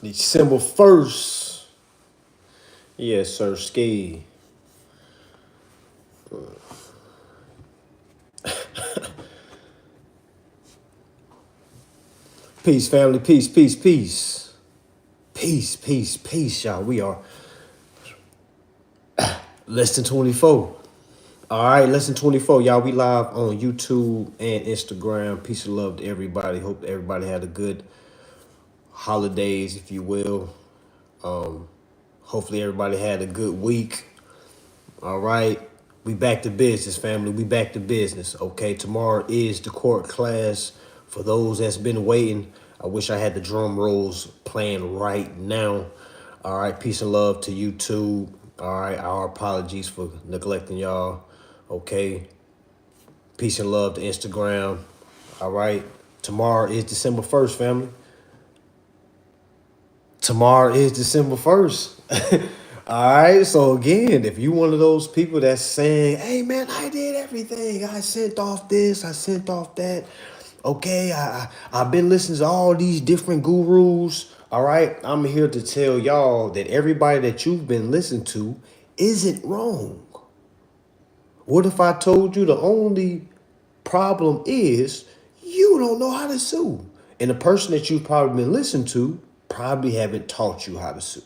December 1st. Yes, sir, ski. Peace, family. Peace, peace, peace. Peace, peace, peace, y'all. We are less than 24. All right, less than 24. Y'all, we live on YouTube and Instagram. Peace and love to everybody. Hope everybody had a good holidays, if you will. Hopefully everybody had a good week. All right. We back to business, family. We back to business. Okay. Tomorrow is the court class. For those that's been waiting, I wish I had the drum rolls playing right now. All right. Peace and love to YouTube. All right. Our apologies for neglecting y'all. Okay. Peace and love to Instagram. All right. Tomorrow is December 1st, family. Tomorrow is December 1st. All right. So again, if you one of those people that's saying, hey man, I did everything. I sent off this, I sent off that. Okay, I've been listening to all these different gurus. All right. I'm here to tell y'all that everybody that you've been listening to isn't wrong. What if I told you the only problem is you don't know how to sue? And the person that you've probably been listening to probably haven't taught you how to sue.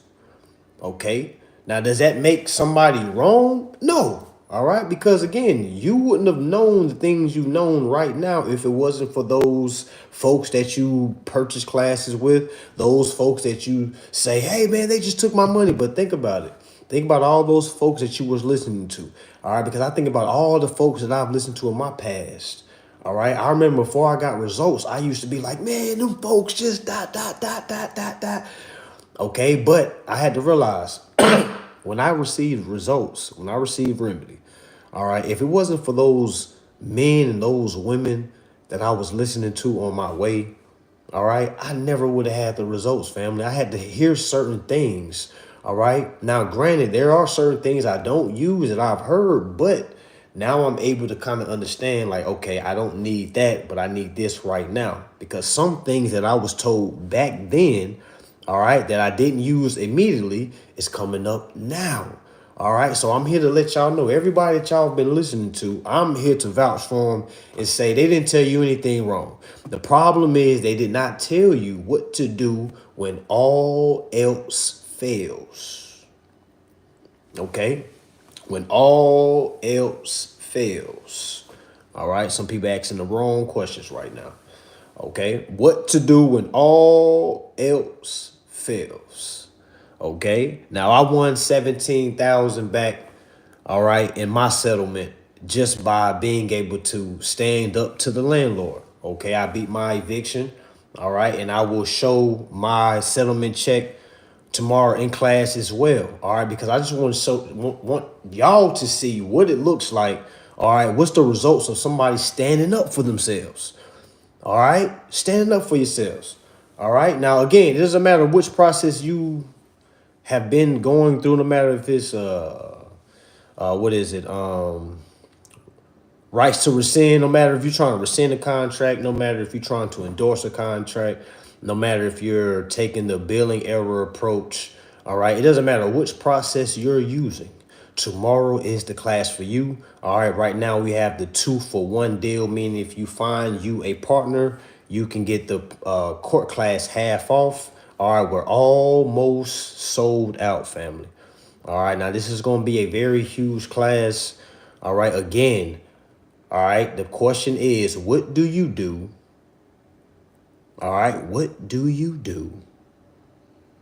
Okay. Now, does that make somebody wrong? No. All right. Because again, you wouldn't have known the things you've known right now if it wasn't for those folks that you purchase classes with, those folks that you say, hey, man, they just took my money. But think about it. Think about all those folks that you was listening to. All right. Because I think about all the folks that I've listened to in my past. All right. I remember before I got results, I used to be like, man, them folks just dot, dot, dot, dot, dot, dot. Okay. But I had to realize when I received results, when I received remedy, all right, if it wasn't for those men and those women that I was listening to on my way, all right, I never would have had the results, family. I had to hear certain things. All right. Now, granted, there are certain things I don't use that I've heard, but now I'm able to kind of understand like, okay, I don't need that, but I need this right now, because some things that I was told back then, all right, that I didn't use immediately is coming up now. All right. So I'm here to let y'all know, everybody that y'all have been listening to, I'm here to vouch for them and say they didn't tell you anything wrong. The problem is they did not tell you what to do when all else fails. Okay. When all else fails. All right. Some people asking the wrong questions right now. Okay. What to do when all else fails. Okay. Now I won 17,000 back. All right. In my settlement just by being able to stand up to the landlord. Okay. I beat my eviction. All right. And I will show my settlement check tomorrow in class as well. All right. Because I just want y'all to see what it looks like. All right. What's the results of somebody standing up for themselves? All right. Standing up for yourselves. All right. Now, again, it doesn't matter which process you have been going through, no matter if it's, what is it? Rights to rescind, no matter if you're trying to rescind a contract, no matter if you're trying to endorse a contract, no matter if you're taking the billing error approach. All right. It doesn't matter which process you're using. Tomorrow is the class for you. All right. Right now we have the 2-for-1 deal, meaning if you find you a partner, you can get the court class half off. All right. We're almost sold out, family. All right. Now this is going to be a very huge class. All right. Again. All right. The question is, what do you do? All right. What do you do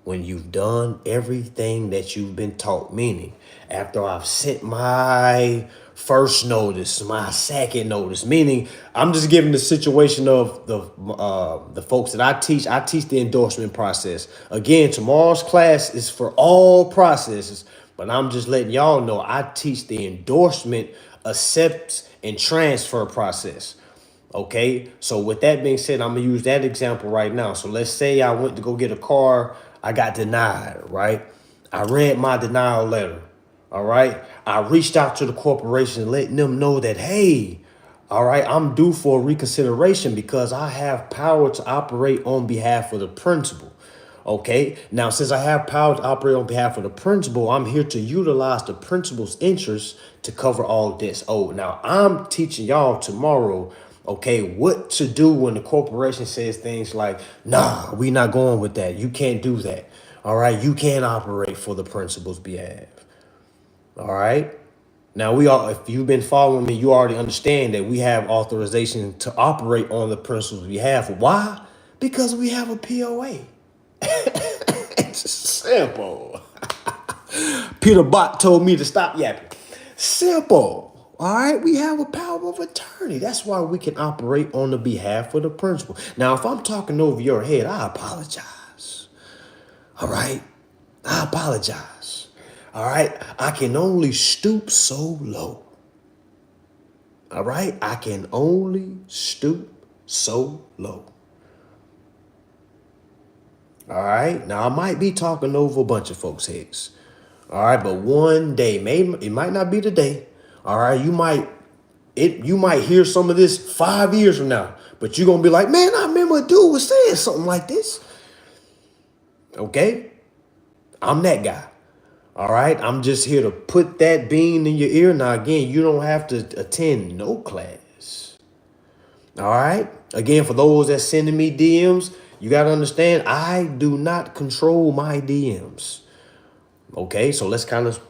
when you've done everything that you've been taught? Meaning, after I've sent my first notice, my second notice, meaning I'm just giving the situation of the folks that I teach. I teach the endorsement process. Again, tomorrow's class is for all processes, but I'm just letting y'all know I teach the endorsement, accept, and transfer process. Okay, so with that being said, I'm gonna use that example right now. So let's say I went to go get a car, I got denied, right? I read my denial letter. All right. I reached out to the corporation, letting them know that, hey, all right, I'm due for reconsideration because I have power to operate on behalf of the principal. Okay, now since I have power to operate on behalf of the principal, I'm here to utilize the principal's interests to cover all this. Oh, now I'm teaching y'all tomorrow, okay, what to do when the corporation says things like, nah, we not going with that. You can't do that. All right, you can't operate for the principal's behalf. All right. Now we all, if you've been following me, you already understand that we have authorization to operate on the principal's behalf. Why? Because we have a POA. It's simple. Peter Bott told me to stop yapping. Simple. All right, we have a power of attorney. That's why we can operate on the behalf of the principal. Now, if I'm talking over your head, I apologize. All right, I apologize. All right, I can only stoop so low. All right, I can only stoop so low. All right. Now I might be talking over a bunch of folks' heads. All right, but one day, maybe it might not be today. All right, you might hear some of this 5 years from now, but you're gonna be like, man, I remember a dude was saying something like this. Okay, I'm that guy. All right, I'm just here to put that bean in your ear. Now again, you don't have to attend no class. All right. Again, for those that sending me DMs, you got to understand, I do not control my DMs. Okay, so let's kind of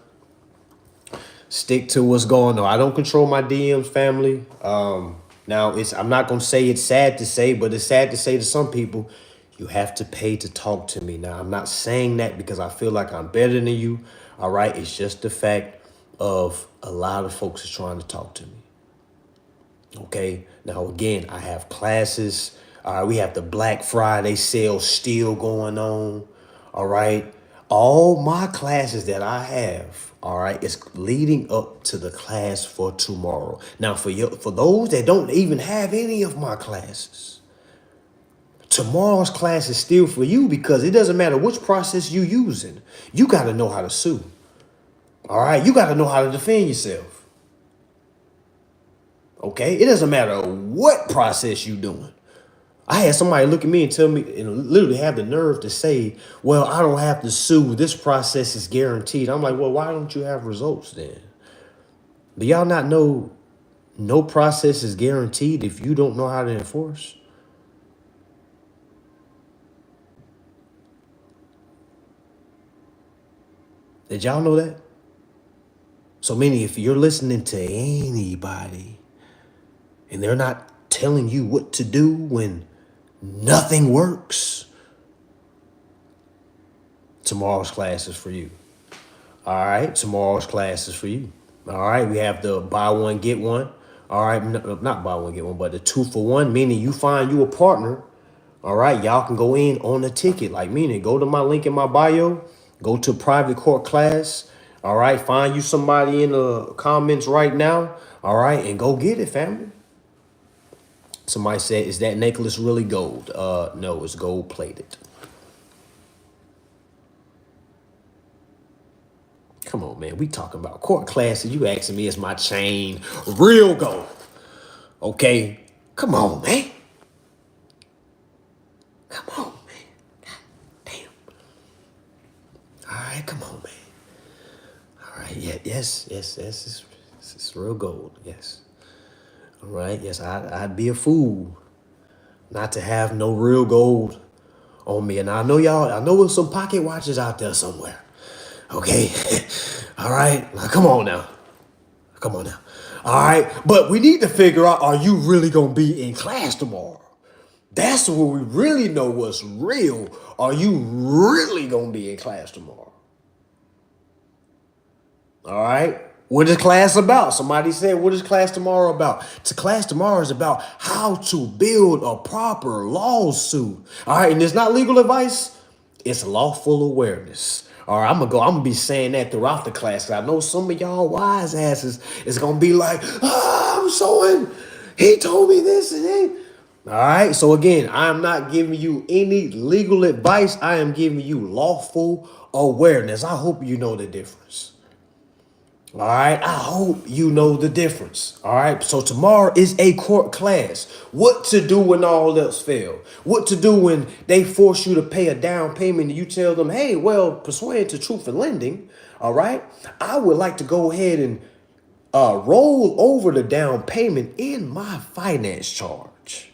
stick to what's going on. I don't control my DMs, family. Now I'm not gonna say it's sad to say, but it's sad to say to some people, you have to pay to talk to me. Now I'm not saying that because I feel like I'm better than you. All right, it's just the fact of a lot of folks is trying to talk to me. Okay, now again, I have classes. We have the Black Friday sale still going on. All right, all my classes that I have, all right, is leading up to the class for tomorrow. Now, for those that don't even have any of my classes, tomorrow's class is still for you because it doesn't matter which process you using. You got to know how to sue. All right, you got to know how to defend yourself. Okay, it doesn't matter what process you doing. I had somebody look at me and tell me, and literally have the nerve to say, well, I don't have to sue. This process is guaranteed. I'm like, well, why don't you have results then? Do y'all not know no process is guaranteed if you don't know how to enforce? Did y'all know that? So meaning if you're listening to anybody and they're not telling you what to do when nothing works, tomorrow's class is for you. All right, tomorrow's class is for you. All right, we have the buy one, get one. All right, not buy one, get one, but the 2-for-1, meaning you find you a partner. All right, y'all can go in on a ticket. Like meaning go to my link in my bio, go to private court class. All right, find you somebody in the comments right now. All right, and go get it, family. Somebody said, is that necklace really gold? No, it's gold plated. Come on, man. We talking about court classes. You asking me, is my chain real gold? Okay. Come on, man. Come on, man. God damn. All right, come on, man. All right. Yeah, yes. It's real gold. Yes. All right. Yes, I'd be a fool not to have no real gold on me. And I know there's some pocket watches out there somewhere. Okay. All right. Now, come on now. Come on now. All right. But we need to figure out, are you really going to be in class tomorrow? That's where we really know what's real. Are you really going to be in class tomorrow? All right. What is class about? Somebody said, what is class tomorrow about? Class tomorrow is about how to build a proper lawsuit. All right. And it's not legal advice. It's lawful awareness. All right, I'm gonna be saying that throughout the class. I know some of y'all wise asses is gonna be like, I'm showing, he told me this and that. All right, so again, I'm not giving you any legal advice. I am giving you lawful awareness. I hope you know the difference. All right, I hope you know the difference. All right, so tomorrow is a court class. What to do when all else fails? What to do when they force you to pay a down payment and you tell them, hey, well, pursuant to truth in lending, all right, I would like to go ahead and roll over the down payment in my finance charge.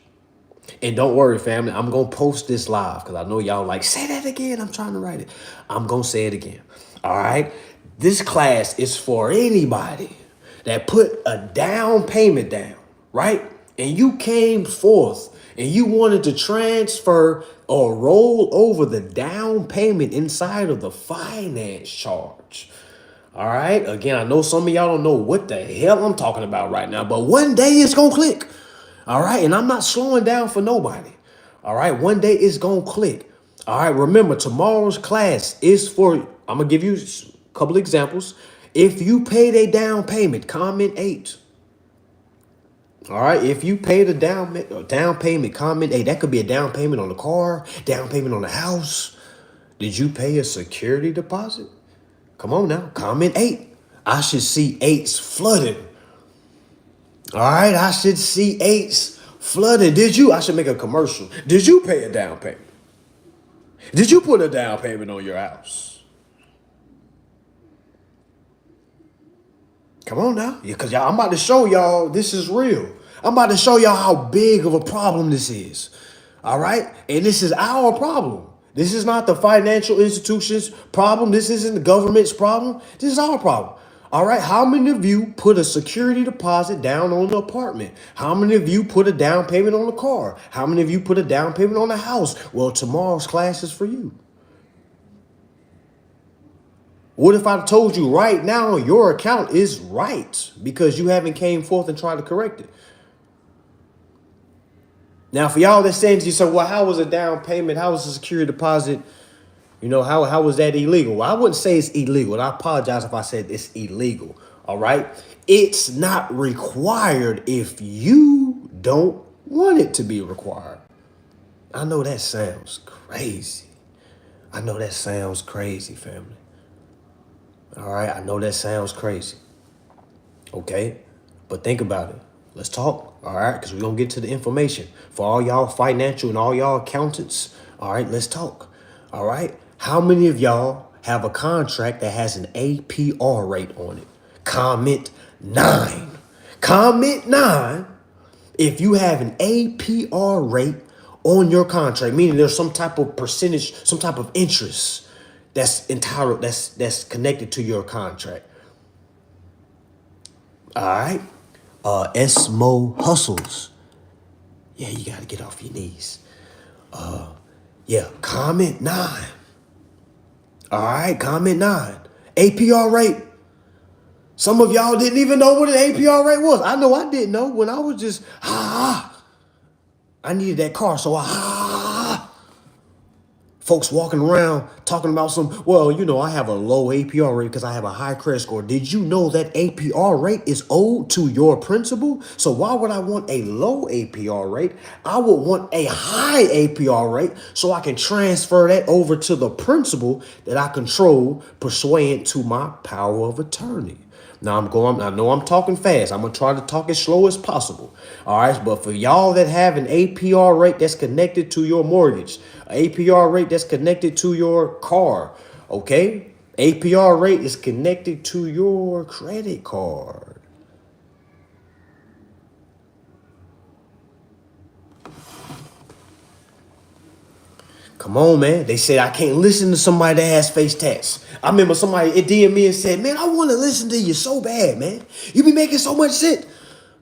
And don't worry, family, I'm going to post this live because I know y'all like, say that again. I'm trying to write it. I'm going to say it again. All right. This class is for anybody that put a down payment down, right? And you came forth and you wanted to transfer or roll over the down payment inside of the finance charge. All right. Again, I know some of y'all don't know what the hell I'm talking about right now, but one day it's going to click. All right. And I'm not slowing down for nobody. All right. One day it's going to click. All right. Remember, tomorrow's class is for, I'm going to give you a couple examples. If you paid a down payment, comment 8. All right. If you paid a down payment, comment 8. That could be a down payment on the car, down payment on the house. Did you pay a security deposit? Come on now, comment 8. I should see 8s flooded. All right, I should see 8s flooded. I should make a commercial. Did you pay a down payment? Did you put a down payment on your house? Come on now, because I'm about to show y'all this is real. I'm about to show y'all how big of a problem this is. All right, and this is our problem. This is not the financial institution's problem. This isn't the government's problem. This is our problem. All right. How many of you put a security deposit down on the apartment? How many of you put a down payment on the car? How many of you put a down payment on the house? Well, tomorrow's class is for you. What if I told you right now your account is right because you haven't came forth and tried to correct it? Now, for y'all that saying to yourself, well, how was a down payment? How was a security deposit? How was that illegal? Well, I wouldn't say it's illegal. And I apologize if I said it's illegal. All right. It's not required if you don't want it to be required. I know that sounds crazy. I know that sounds crazy, family. All right. I know that sounds crazy. Okay. But think about it. Let's talk. All right. Because we're going to get to the information. For all y'all financial and all y'all accountants. All right. Let's talk. All right. How many of y'all have a contract that has an APR rate on it? Comment 9. Comment 9 if you have an APR rate on your contract, meaning there's some type of percentage, some type of interest that's connected to your contract. All right. Esmo hustles. Yeah, you got to get off your knees. Comment 9. All right, comment 9. APR rate. Some of y'all didn't even know what an APR rate was. I know I didn't know when I was just, I needed that car, so folks walking around talking about I have a low APR rate because I have a high credit score. Did you know that APR rate is owed to your principal? So why would I want a low APR rate? I would want a high APR rate so I can transfer that over to the principal that I control pursuant to my power of attorney. Now I know I'm talking fast. I'm going to try to talk as slow as possible. All right. But for y'all that have an APR rate that's connected to your mortgage, APR rate that's connected to your car. Okay. APR rate is connected to your credit card. Come on, man. They said I can't listen to somebody that has face tats. I remember somebody DM'd me and said, man, I want to listen to you so bad, man. You be making so much sense,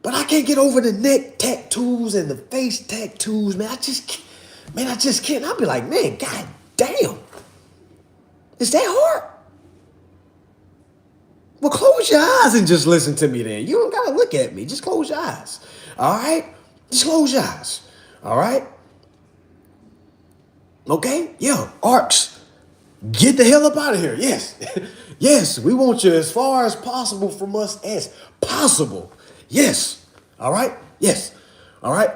but I can't get over the neck tattoos and the face tattoos, man. I just can't. I'll be like, man, god damn. Is that hard? Well, close your eyes and just listen to me then. You don't got to look at me. Just close your eyes. All right? Just close your eyes. All right? Okay? Yeah, Arcs, get the hell up out of here. Yes. Yes, we want you as far as possible from us as possible. Yes. All right? Yes. All right?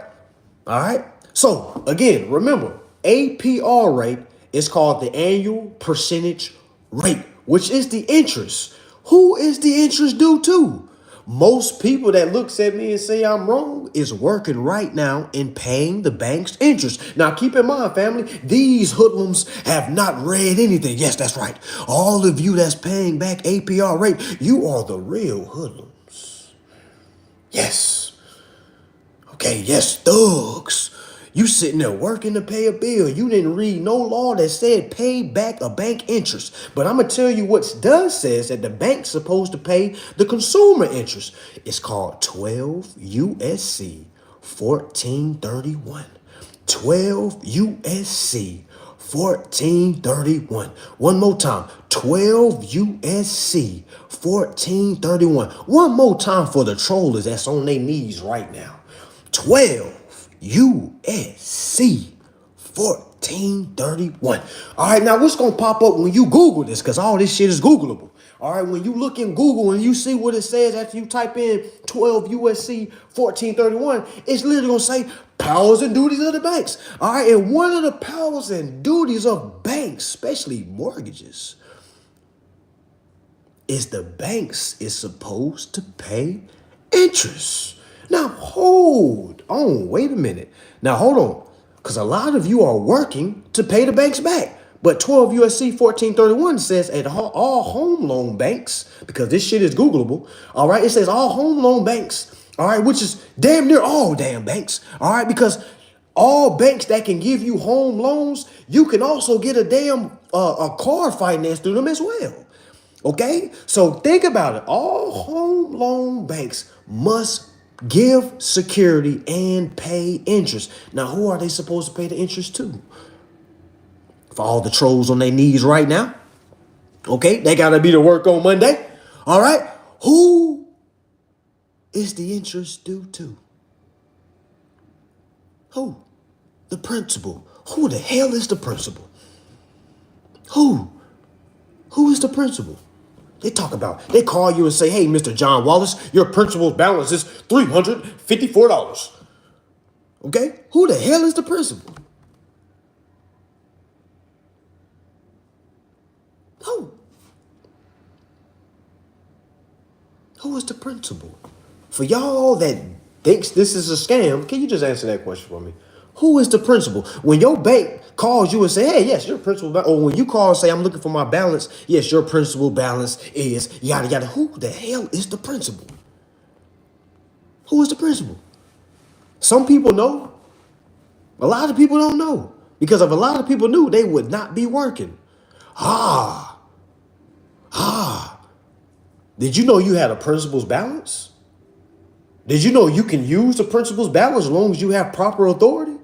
All right? So, again, remember, APR rate is called the annual percentage rate, which is the interest. Who is the interest due to? Most people that looks at me and say I'm wrong is working right now and paying the bank's interest. Now keep in mind, family, these hoodlums have not read anything. Yes, that's right. All of you that's paying back APR rate, you are the real hoodlums. Yes. Okay, yes, thugs. You sitting there working to pay a bill. You didn't read no law that said pay back a bank interest. But I'm going to tell you what does says that the bank's supposed to pay the consumer interest. It's called 12 USC 1431. 12 USC 1431. One more time. 12 USC 1431. One more time for the trollers that's on their knees right now. 12 USC 1431. All right, now what's going to pop up when you Google this? Because all this shit is Googleable. All right, when you look in Google and you see what it says after you type in 12 USC 1431, it's literally going to say powers and duties of the banks. All right, and one of the powers and duties of banks, especially mortgages, is the banks is supposed to pay interest. Now, hold on. Wait a minute. Now, hold on. Because a lot of you are working to pay the banks back. But 12 USC 1431 says at all home loan banks, because this shit is Googleable, all right, it says all home loan banks, all right, which is damn near all damn banks, all right, because all banks that can give you home loans, you can also get a damn a car finance through them as well. Okay? So think about it. All home loan banks must give security and pay interest. Now, who are they supposed to pay the interest to? For all the trolls on their knees right now. Okay? They got to be to work on Monday. All right? Who is the interest due to? Who? The principal. Who the hell is the principal? Who? Who is the principal? They call you and say, hey, Mr. John Wallace, your principal's balance is $354. Okay? Who the hell is the principal? Who? Who is the principal? For y'all that thinks this is a scam, can you just answer that question for me? Who is the principal? When your bank calls you and say, hey, yes, your principal, or when you call and say, I'm looking for my balance, yes, your principal balance is yada, yada. Who the hell is the principal? Who is the principal? Some people know. A lot of people don't know. Because if a lot of people knew, they would not be working. Did you know you had a principal's balance? Did you know you can use the principal's balance as long as you have proper authority?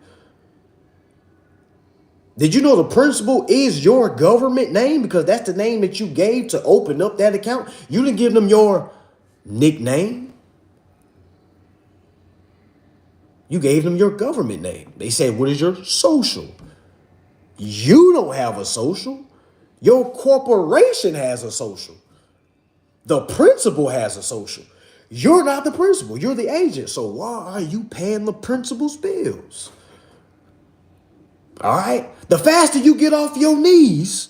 Did you know the principal is your government name? Because that's the name that you gave to open up that account. You didn't give them your nickname. You gave them your government name. They said, what is your social? You don't have a social. Your corporation has a social. The principal has a social. You're not the principal. You're the agent. So why are you paying the principal's bills? All right? The faster you get off your knees,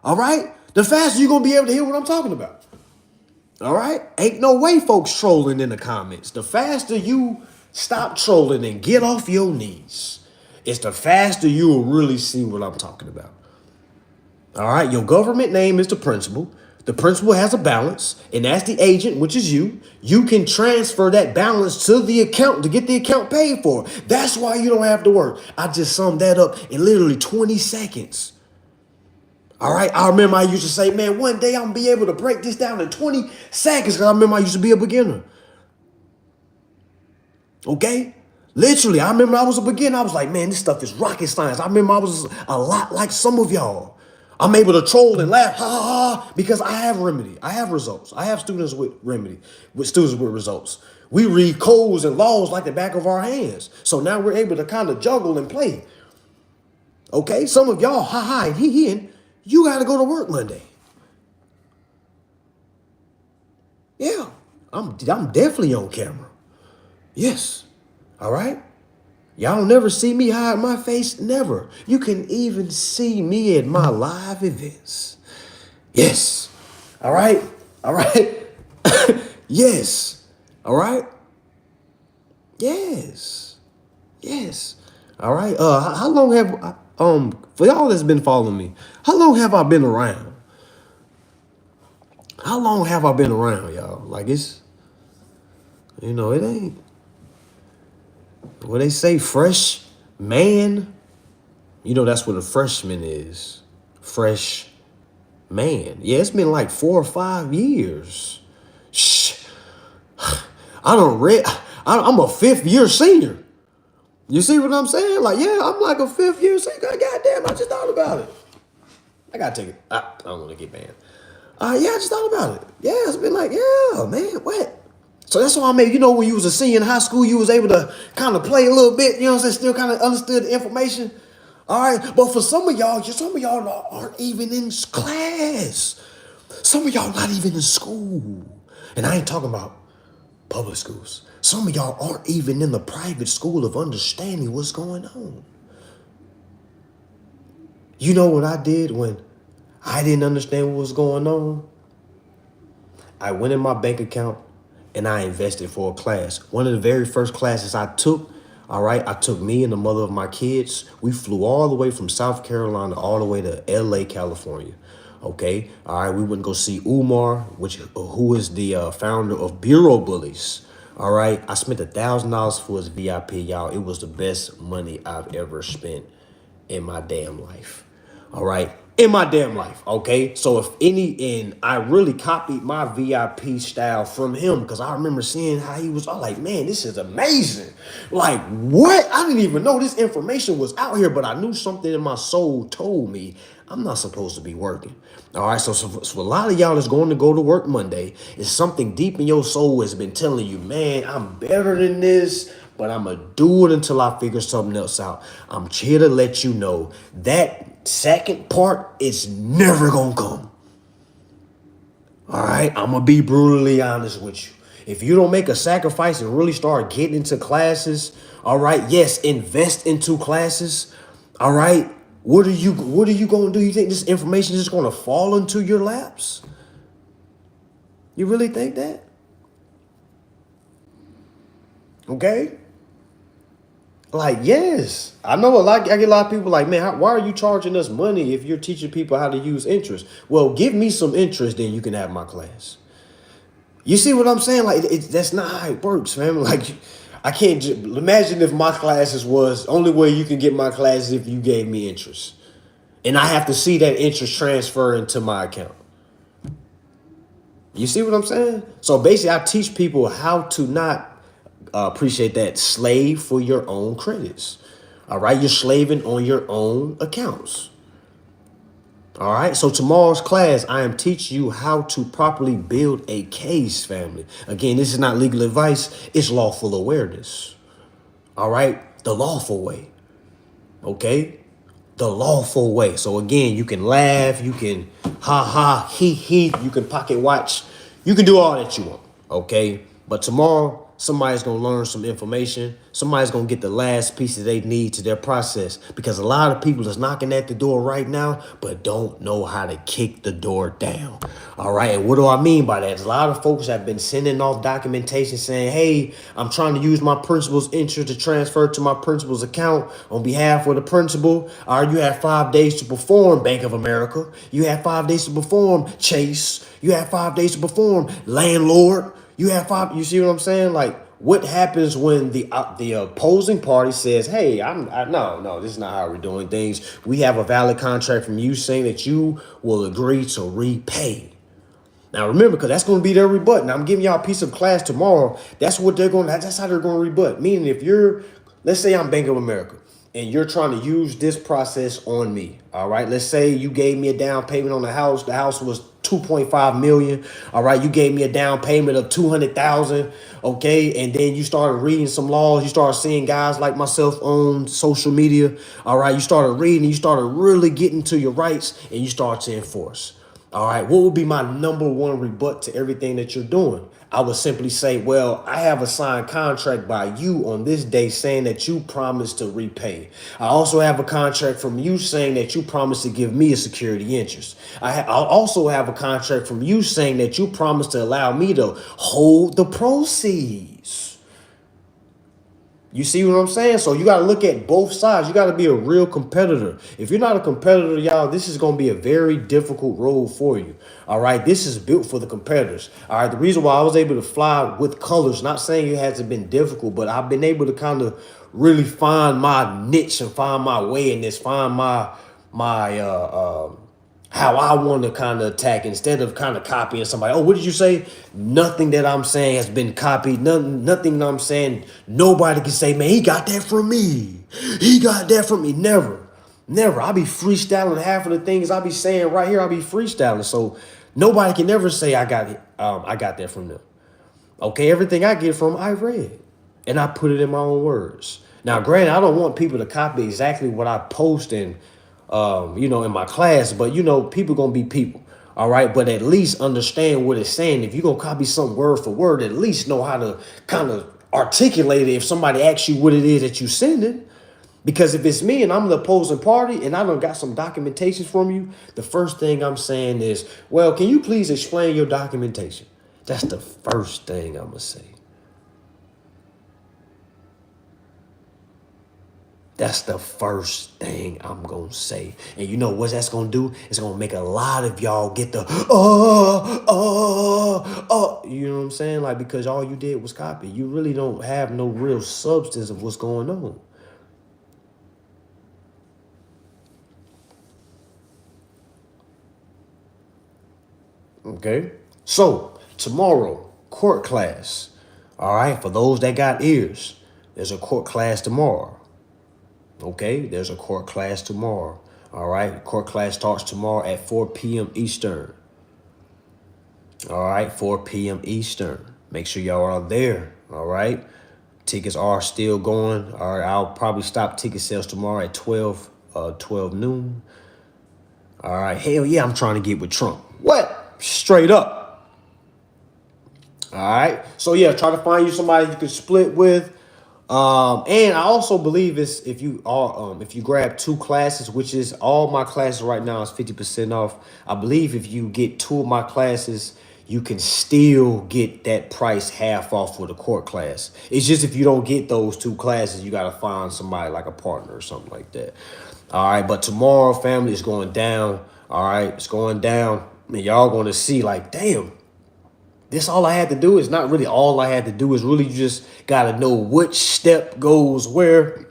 all right, the faster you're going to be able to hear what I'm talking about. All right? Ain't no way folks trolling in the comments. The faster you stop trolling and get off your knees, it's the faster you will really see what I'm talking about. All right? Your government name is the principal. The principal has a balance, and that's the agent, which is you. You can transfer that balance to the account to get the account paid for. That's why you don't have to work. I just summed that up in literally 20 seconds. All right? I remember I used to say, man, one day I'm going to be able to break this down in 20 seconds because I remember I used to be a beginner. Okay? Literally, I remember I was a beginner. I was like, man, this stuff is rocket science. I remember I was a lot like some of y'all. I'm able to troll and laugh, ha, ha, ha, because I have remedy. I have results. I have students with remedy, with students with results. We read codes and laws like the back of our hands. So now we're able to kind of juggle and play. Okay? Some of y'all, ha, ha, and he, and you got to go to work Monday. Yeah, I'm definitely on camera. Yes. All right? Y'all never see me hide my face, never. You can even see me at my live events. Yes. All right? All right. Yes. All right. Yes. Yes. All right. How long have for y'all that's been following me? How long have I been around? How long have I been around, y'all? Like it's, it ain't what they say, fresh man. That's what a freshman is. Fresh man. Yeah, it's been like 4 or 5 years. Shh. I don't read. I'm a fifth year senior. You see what I'm saying? Like, yeah, I'm like a fifth year senior. Goddamn, I just thought about it. I gotta take it. I don't want to get banned. Yeah, I just thought about it. Yeah, it's been like, yeah, man, what? So that's why I made, when you was a senior in high school, you was able to kind of play a little bit, you know what I'm saying? Still kind of understood the information. All right. But for some of y'all aren't even in class. Some of y'all not even in school. And I ain't talking about public schools. Some of y'all aren't even in the private school of understanding what's going on. You know what I did when I didn't understand what was going on? I went in my bank account and I invested for a class. One of the very first classes I took, all right, I took me and the mother of my kids. We flew all the way from South Carolina all the way to LA, California. Okay, all right, we went to go see Umar, who is the founder of Bureau Bullies. All right, I spent $1,000 for his VIP, y'all. It was the best money I've ever spent in my damn life. All right. In my damn life. Okay. So and I really copied my VIP style from him because I remember seeing how he was. I was like, man, this is amazing. Like, what? I didn't even know this information was out here, but I knew something in my soul told me I'm not supposed to be working. All right. So a lot of y'all that's going to go to work Monday is something deep in your soul has been telling you, man, I'm better than this, but I'm going to do it until I figure something else out. I'm here to let you know that second part is never going to come. All right. I'm going to be brutally honest with you. If you don't make a sacrifice and really start getting into classes, all right, yes, invest into classes. All right. What are you going to do? You think this information is just going to fall into your laps? You really think that? Okay. Like, yes, I know I get a lot of people like, man, why are you charging us money if you're teaching people how to use interest? Well, give me some interest, then you can have my class. You see what I'm saying? Like, that's not how it works, man. Like, I can't imagine if my classes was only way you can get my classes if you gave me interest. And I have to see that interest transfer into my account. You see what I'm saying? So basically, I teach people how to not appreciate that, slave for your own credits. All right, you're slaving on your own accounts. All right, so tomorrow's class, I am teaching you how to properly build a case, family. Again, this is not legal advice, it's lawful awareness. All right, the lawful way. Okay, the lawful way. So again, you can laugh, you can ha ha, he, you can pocket watch, you can do all that you want. Okay, but tomorrow, somebody's going to learn some information. Somebody's going to get the last piece that they need to their process, because a lot of people is knocking at the door right now, but don't know how to kick the door down. All right. And what do I mean by that? There's a lot of folks have been sending off documentation saying, hey, I'm trying to use my principal's interest to transfer to my principal's account on behalf of the principal. All right. You have 5 days to perform, Bank of America. You have 5 days to perform, Chase. You have 5 days to perform, landlord. You have 5. You see what I'm saying? Like, what happens when the opposing party says, "Hey, no, this is not how we're doing things. We have a valid contract from you saying that you will agree to repay." Now remember, because that's going to be their rebut. Now I'm giving y'all a piece of class tomorrow. That's how they're going to rebut. Meaning, if let's say I'm Bank of America, and you're trying to use this process on me. All right. Let's say you gave me a down payment on the house. The house was 2.5 million. All right. You gave me a down payment of 200,000. Okay. And then you started reading some laws. You started seeing guys like myself on social media. All right. You started reading, you started really getting to your rights, and you start to enforce. All right, what would be my number one rebut to everything that you're doing? I would simply say, well, I have a signed contract by you on this day saying that you promised to repay. I also have a contract from you saying that you promised to give me a security interest. I'll also have a contract from you saying that you promised to allow me to hold the proceeds. You see what I'm saying? So you got to look at both sides. You got to be a real competitor. If you're not a competitor, y'all, this is going to be a very difficult road for you. All right. This is built for the competitors. All right. The reason why I was able to fly with colors, not saying it hasn't been difficult, but I've been able to kind of really find my niche and find my way in this, find my how I want to kind of attack instead of kind of copying somebody. Oh, what did you say? Nothing that I'm saying has been copied. Nothing that I'm saying, nobody can say, man, he got that from me. He got that from me. Never. Never. I be freestyling half of the things I be saying right here. I be freestyling. So nobody can ever say I got it. I got that from them. Okay, everything I get from I read and I put it in my own words. Now, granted, I don't want people to copy exactly what I post in, in my class, but people gonna be people. All right, but at least understand what it's saying. If you're gonna copy some word for word, at least know how to kind of articulate it if somebody asks you what it is that you sending. Because if it's me and I'm the opposing party and I done got some documentation from you, the first thing I'm saying is, well, can you please explain your documentation? That's the first thing I'm going to say. That's the first thing I'm going to say. And you know what that's going to do? It's going to make a lot of y'all get the, you know what I'm saying? Like, because all you did was copy. You really don't have no real substance of what's going on. Okay. So tomorrow, court class. All right. For those that got ears, there's a court class tomorrow. Okay. There's a court class tomorrow. All right. Court class starts tomorrow at 4 p.m. Eastern. All right. 4 p.m. Eastern. Make sure y'all are there. All right. Tickets are still going. All right. I'll probably stop ticket sales tomorrow at 12 noon. All right. Hell yeah. I'm trying to get with Trump. What? Straight up. All right. So yeah, try to find you somebody you can split with. And I also believe it's if you grab two classes, which is all my classes right now is 50% off. I believe if you get two of my classes, you can still get that price half off for the court class. It's just if you don't get those two classes, you gotta find somebody like a partner or something like that. All right, but tomorrow, family, is going down. All right, it's going down. And y'all gonna see like, damn. This all I had to do is not really all I had to do is really just got to know which step goes where,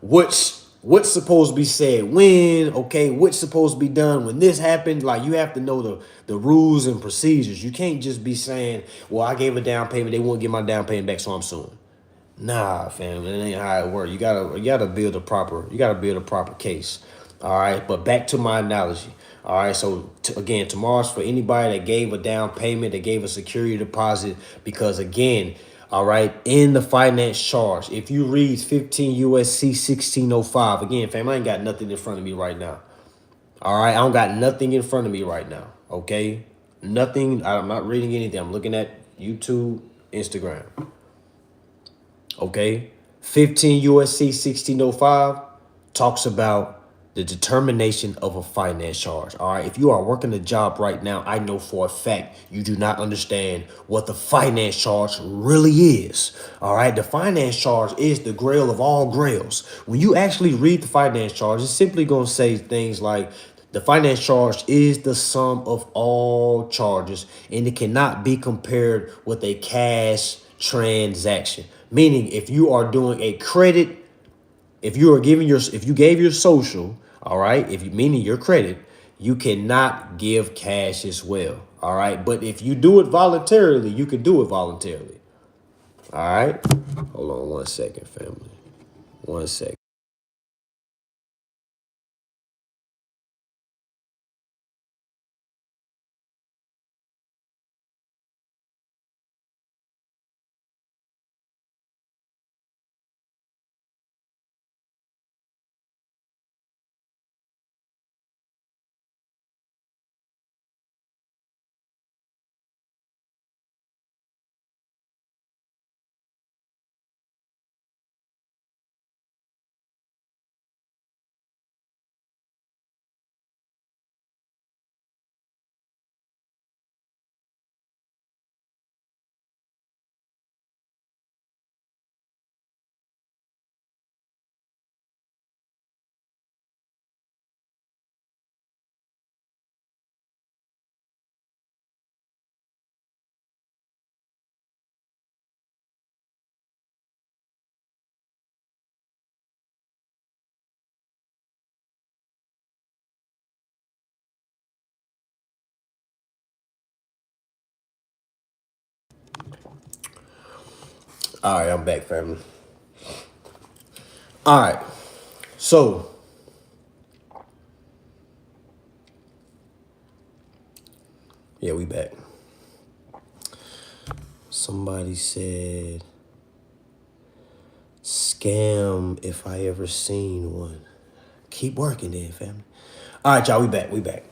what's supposed to be said when, okay, what's supposed to be done when this happened. Like you have to know the rules and procedures. You can't just be saying, well, I gave a down payment, they won't get my down payment back, so I'm suing. Nah, fam, it ain't how it works. You gotta build a proper case. All right, but back to my analogy. All right, so again, tomorrow's for anybody that gave a down payment, that gave a security deposit, because again, all right, in the finance charge, if you read 15 USC 1605, again, fam, I ain't got nothing in front of me right now. All right, I don't got nothing in front of me right now. Okay, nothing. I'm not reading anything. I'm looking at YouTube, Instagram. Okay, 15 USC 1605 talks about the determination of a finance charge. All right, if you are working a job right now, I know for a fact you do not understand what the finance charge really is. All right, the finance charge is the grail of all grails. When you actually read the finance charge, it's simply going to say things like the finance charge is the sum of all charges and it cannot be compared with a cash transaction. Meaning, if you are doing a credit, if you gave your social, all right, if you meaning your credit, you cannot give cash as well. All right. But if you do it voluntarily, you can do it voluntarily. All right. Hold on 1 second, family. 1 second. All right, I'm back, family. All right, so yeah, we back. Somebody said scam if I ever seen one. Keep working then, family. All right, y'all, we back. We back.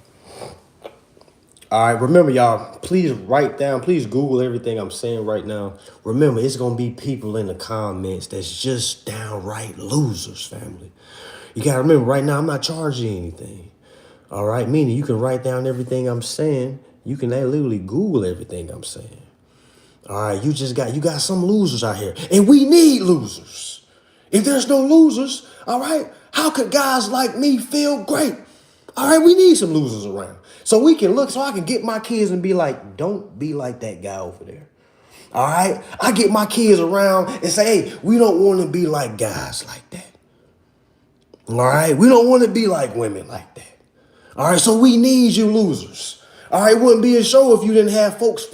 All right, remember, y'all, please write down, please Google everything I'm saying right now. Remember, it's going to be people in the comments that's just downright losers, family. You got to remember, right now, I'm not charging you anything. All right, meaning you can write down everything I'm saying. You can literally Google everything I'm saying. All right, you got some losers out here, and we need losers. If there's no losers, all right, how could guys like me feel great? All right, we need some losers around. So we can look, so I can get my kids and be like, don't be like that guy over there. All right, I get my kids around and say, hey, we don't want to be like guys like that. All right, we don't want to be like women like that. All right, so we need you losers. All right, it wouldn't be a show if you didn't have folks,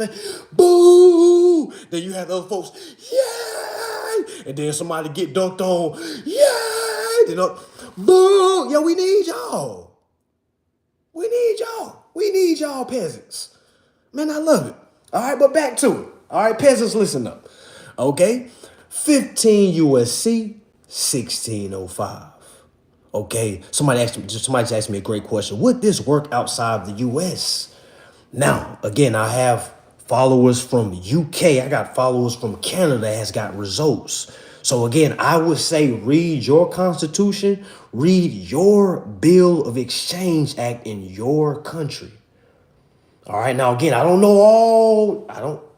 boo. Then you have other folks, yay. And then somebody get dunked on, yay. Then, boo. Yo, we need y'all. We need y'all. We need y'all peasants. Man, I love it. All right, but back to it. All right, peasants, listen up. Okay, 15 USC 1605. Okay, somebody just asked me a great question. Would this work outside the US? Now, again, I have followers from UK. I got followers from Canada that has got results. So again, I would say read your constitution, read your Bill of Exchange Act in your country. All right, now again,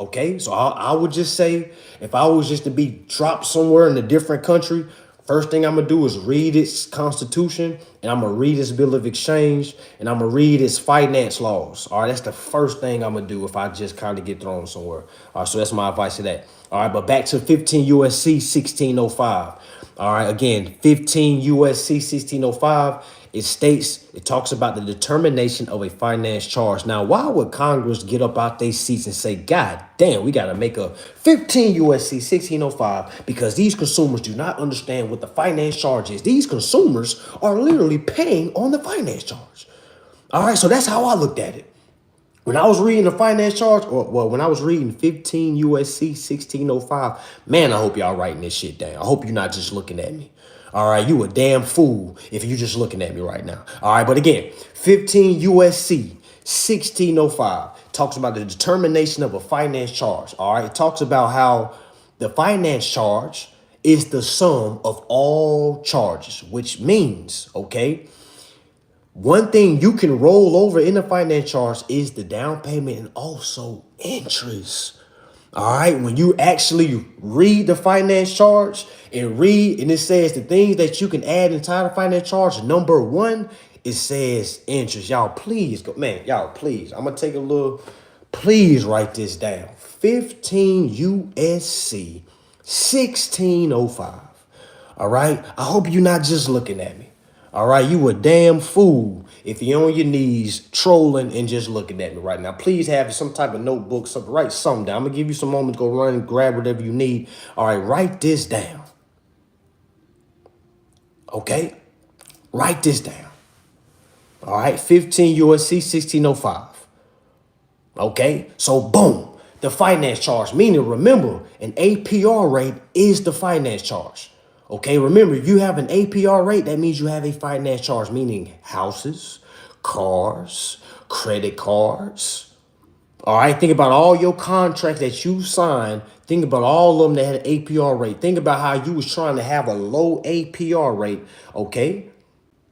okay, so I would just say if I was just to be dropped somewhere in a different country, first thing I'm gonna do is read its constitution, and I'm gonna read its Bill of Exchange, and I'm gonna read its finance laws. All right, that's the first thing I'm gonna do if I just kind of get thrown somewhere. All right, so that's my advice to that. All right, but back to 15 USC 1605. All right, again, 15 USC 1605. It talks about the determination of a finance charge. Now, why would Congress get up out their seats and say, God damn, we got to make a 15 USC 1605 because these consumers do not understand what the finance charge is. These consumers are literally paying on the finance charge. All right, so that's how I looked at it. When I was reading the finance charge, when I was reading 15 USC 1605, man, I hope y'all writing this shit down. I hope you're not just looking at me. All right, you a damn fool if you just looking at me right now. All right, but again, 15 USC 1605 talks about the determination of a finance charge. All right, it talks about how the finance charge is the sum of all charges, which means, okay, one thing you can roll over in the finance charge is the down payment and also interest. All right, when you actually read the finance charge and it says the things that you can add inside the finance charge, number one, it says interest. Y'all, please go, man, y'all, please. I'm gonna take a little, please write this down. 15 USC 1605. All right, I hope you're not just looking at me. All right, you a damn fool if you're on your knees trolling and just looking at me right now. Please have some type of notebook, something, write something down. I'm gonna give you some moments, go run and grab whatever you need. All right, write this down. Okay, write this down. All right, 15 USC 1605. Okay, so boom, the finance charge, meaning remember, an APR rate is the finance charge. Okay, remember, you have an APR rate, that means you have a finance charge, meaning houses, cars, credit cards. All right, think about all your contracts that you signed. Think about all of them that had an APR rate. Think about how you was trying to have a low APR rate, okay?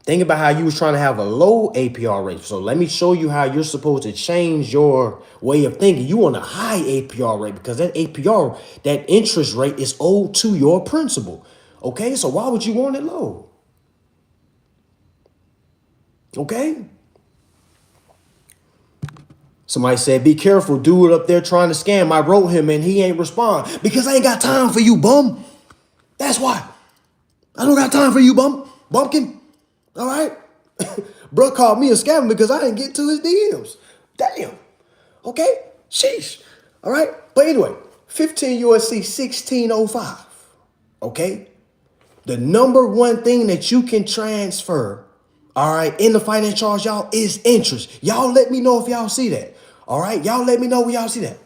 Think about how you was trying to have a low APR rate. So let me show you how you're supposed to change your way of thinking. You want a high APR rate because that APR, that interest rate is owed to your principal. Okay, so why would you want it low? Okay. Somebody said, be careful, dude up there trying to scam. I wrote him and he ain't respond because I ain't got time for you, bum. That's why. I don't got time for you, bumpkin. All right. Bruh called me a scammer because I didn't get to his DMs. Damn. Okay. Sheesh. All right. But anyway, 15 USC 1605. Okay? The number one thing that you can transfer, all right, in the finance charge, y'all, is interest. Y'all let me know if y'all see that. All right? Y'all let me know when y'all see that.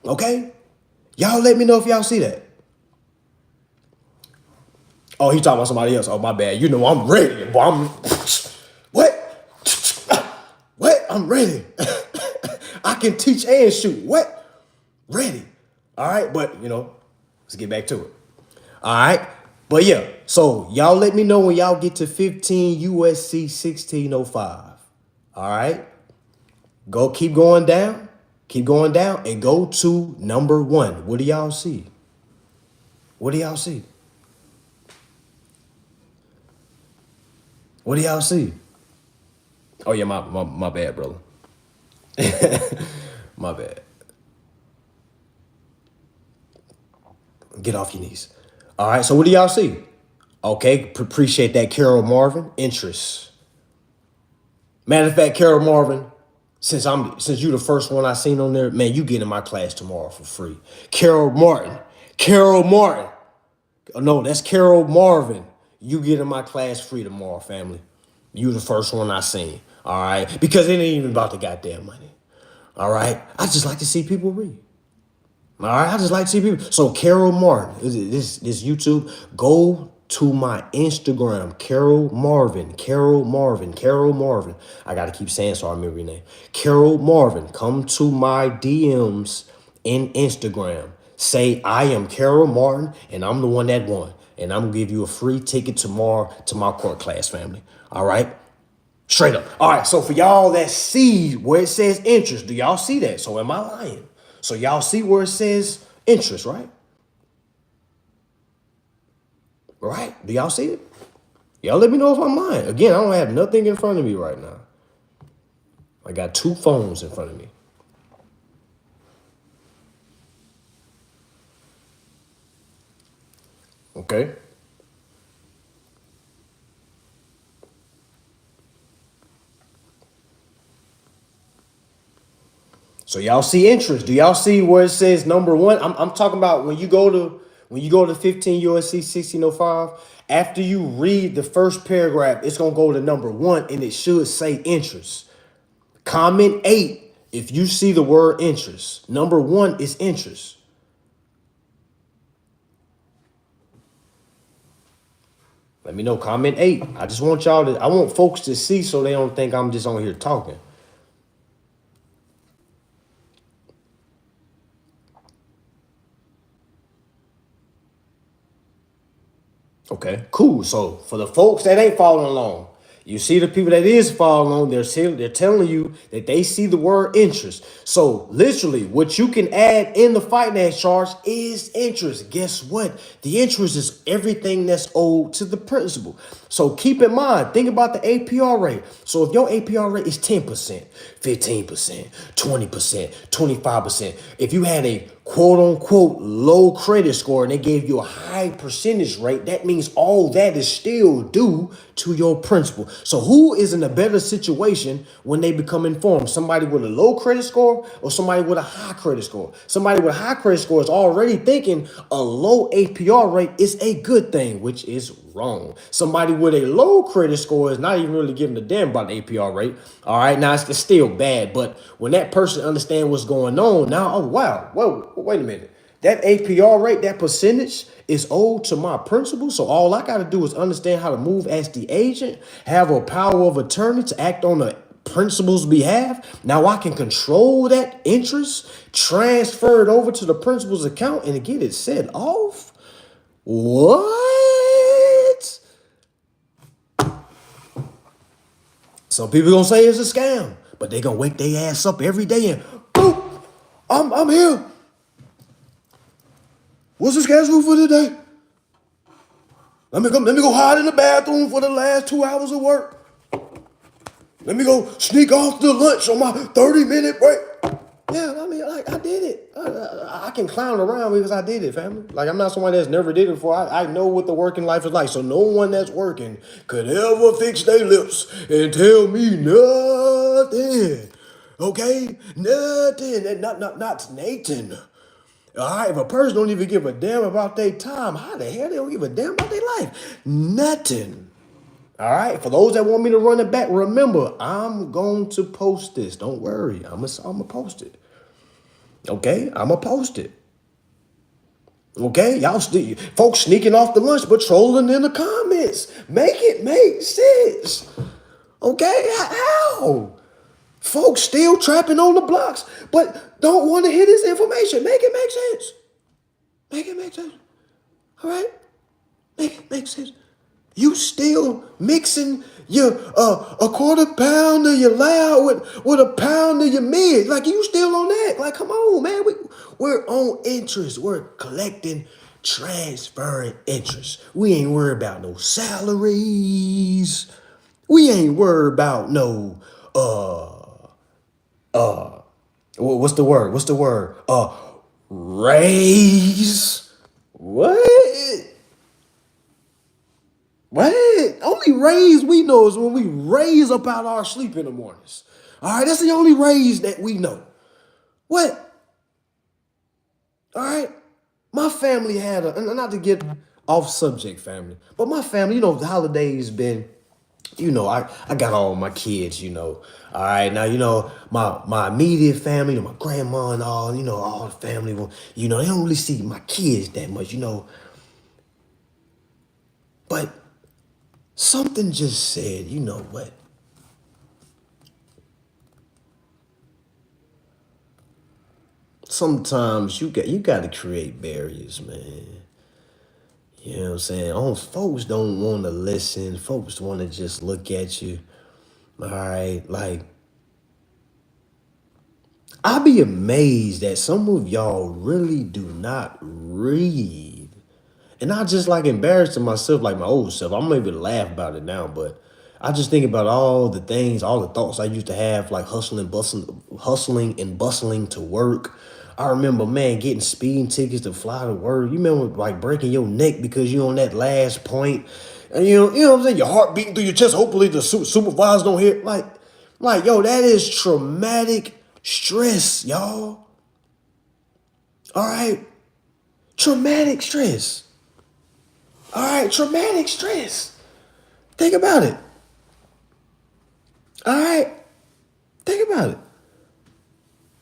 Okay? Y'all let me know if y'all see that. Oh, he talking about somebody else. Oh, my bad. You know I'm ready. Boy, what? What? I'm ready. I can teach and shoot. What? Ready. All right, but let's get back to it. All right. But yeah, so y'all let me know when y'all get to 15 USC 1605. All right. Keep going down. Keep going down and go to number 1. What do y'all see? What do y'all see? What do y'all see? Oh yeah, my bad, brother. My bad. Get off your knees. All right, so what do y'all see? Okay, appreciate that, Carol Marvin. Interest. Matter of fact, Carol Marvin, since you the first one I seen on there, man, you get in my class tomorrow for free. Carol Martin. Carol Martin. Oh, no, that's Carol Marvin. You get in my class free tomorrow, family. You the first one I seen. All right, because it ain't even about the goddamn money. All right, I just like to see people read. All right, I just like to see people. So Carol Martin, this YouTube, go to my Instagram, Carol Marvin, Carol Marvin, Carol Marvin. I gotta keep saying so I remember your name. Carol Marvin, come to my DMs in Instagram. Say I am Carol Martin and I'm the one that won. And I'm gonna give you a free ticket tomorrow to my court class, family. All right? Straight up. All right, so for y'all that see where it says interest, do y'all see that? So am I lying? So y'all see where it says interest, right? Right? Do y'all see it? Y'all let me know if I'm lying. Again, I don't have nothing in front of me right now. I got 2 phones in front of me. Okay? So y'all see interest. Do y'all see where it says number 1? I'm talking about when you go to 15 USC 1605, after you read the first paragraph, it's gonna go to number 1 and it should say interest. Comment 8 if you see the word interest. Number 1 is interest. Let me know. Comment 8. I just want I want folks to see so they don't think I'm just on here talking. Okay, cool. So for the folks that ain't following along, you see the people that is following along, they're telling you that they see the word interest. So literally what you can add in the finance charge is interest. Guess what? The interest is everything that's owed to the principal. So keep in mind, think about the APR rate. So if your APR rate is 10%, 15%, 20%, 25%, if you had a quote unquote low credit score and they gave you a high percentage rate, that means all that is still due to your principal. So who is in a better situation when they become informed? Somebody with a low credit score or somebody with a high credit score? Somebody with a high credit score is already thinking a low APR rate is a good thing, which is wrong. Somebody with a low credit score is not even really giving a damn about the APR rate. All right, now it's still bad, but when that person understands what's going on, now, oh wow, whoa, wait a minute. That APR rate, that percentage is owed to my principal. So all I got to do is understand how to move as the agent, have a power of attorney to act on the principal's behalf. Now I can control that interest, transfer it over to the principal's account and get it set off. What? Some people gonna say it's a scam, but they gonna wake their ass up every day and boop, I'm here. What's the schedule for today? Let me go hide in the bathroom for the last 2 hours of work. Let me go sneak off to lunch on my 30-minute break. Yeah, I mean, like, I did it. I can clown around because I did it, family. Like, I'm not somebody that's never did it before. I know what the working life is like. So no one that's working could ever fix their lips and tell me nothing. Okay? Nothing. Not Nathan. All right, if a person don't even give a damn about their time, how the hell they don't give a damn about their life? Nothing. All right, for those that want me to run it back, remember, I'm going to post this. Don't worry, I'm gonna post it. Okay, I'm gonna post it. Okay, y'all folks sneaking off the lunch but trolling in the comments. Make it make sense. Okay, how? Folks still trapping on the blocks but don't want to hear this information. Make it make sense. Make it make sense. All right, make it make sense. You still mixing your a quarter pound of your loud with a pound of your mid. Like you still on that. Like, come on, man. We're on interest. We're collecting, transferring interest. We ain't worried about no salaries. We ain't worried about no what's the word? What's the word? Raise. What? What? Only raise we know is when we raise up out of our sleep in the mornings. All right, that's the only raise that we know. What? All right, my family had a, and not to get off subject, family, but my family, the holidays been, I got all my kids, All right, now my immediate family, my grandma and all, all the family, they don't really see my kids that much, but something just said, you know what? Sometimes you got to create barriers, man. You know what I'm saying? Folks don't want to listen. Folks want to just look at you. All right, like I be amazed that some of y'all really do not read. And I just like embarrassing myself like my old self. I'm able to laugh about it now, but I just think about all the things, all the thoughts I used to have, like hustling and bustling to work. I remember, man, getting speeding tickets to fly to work. You remember like breaking your neck because you're on that last point. And you know what I'm saying? Your heart beating through your chest. Hopefully the supervisors don't hear. Yo, that is traumatic stress, y'all. All right? Traumatic stress. All right, traumatic stress. Think about it. All right, think about it.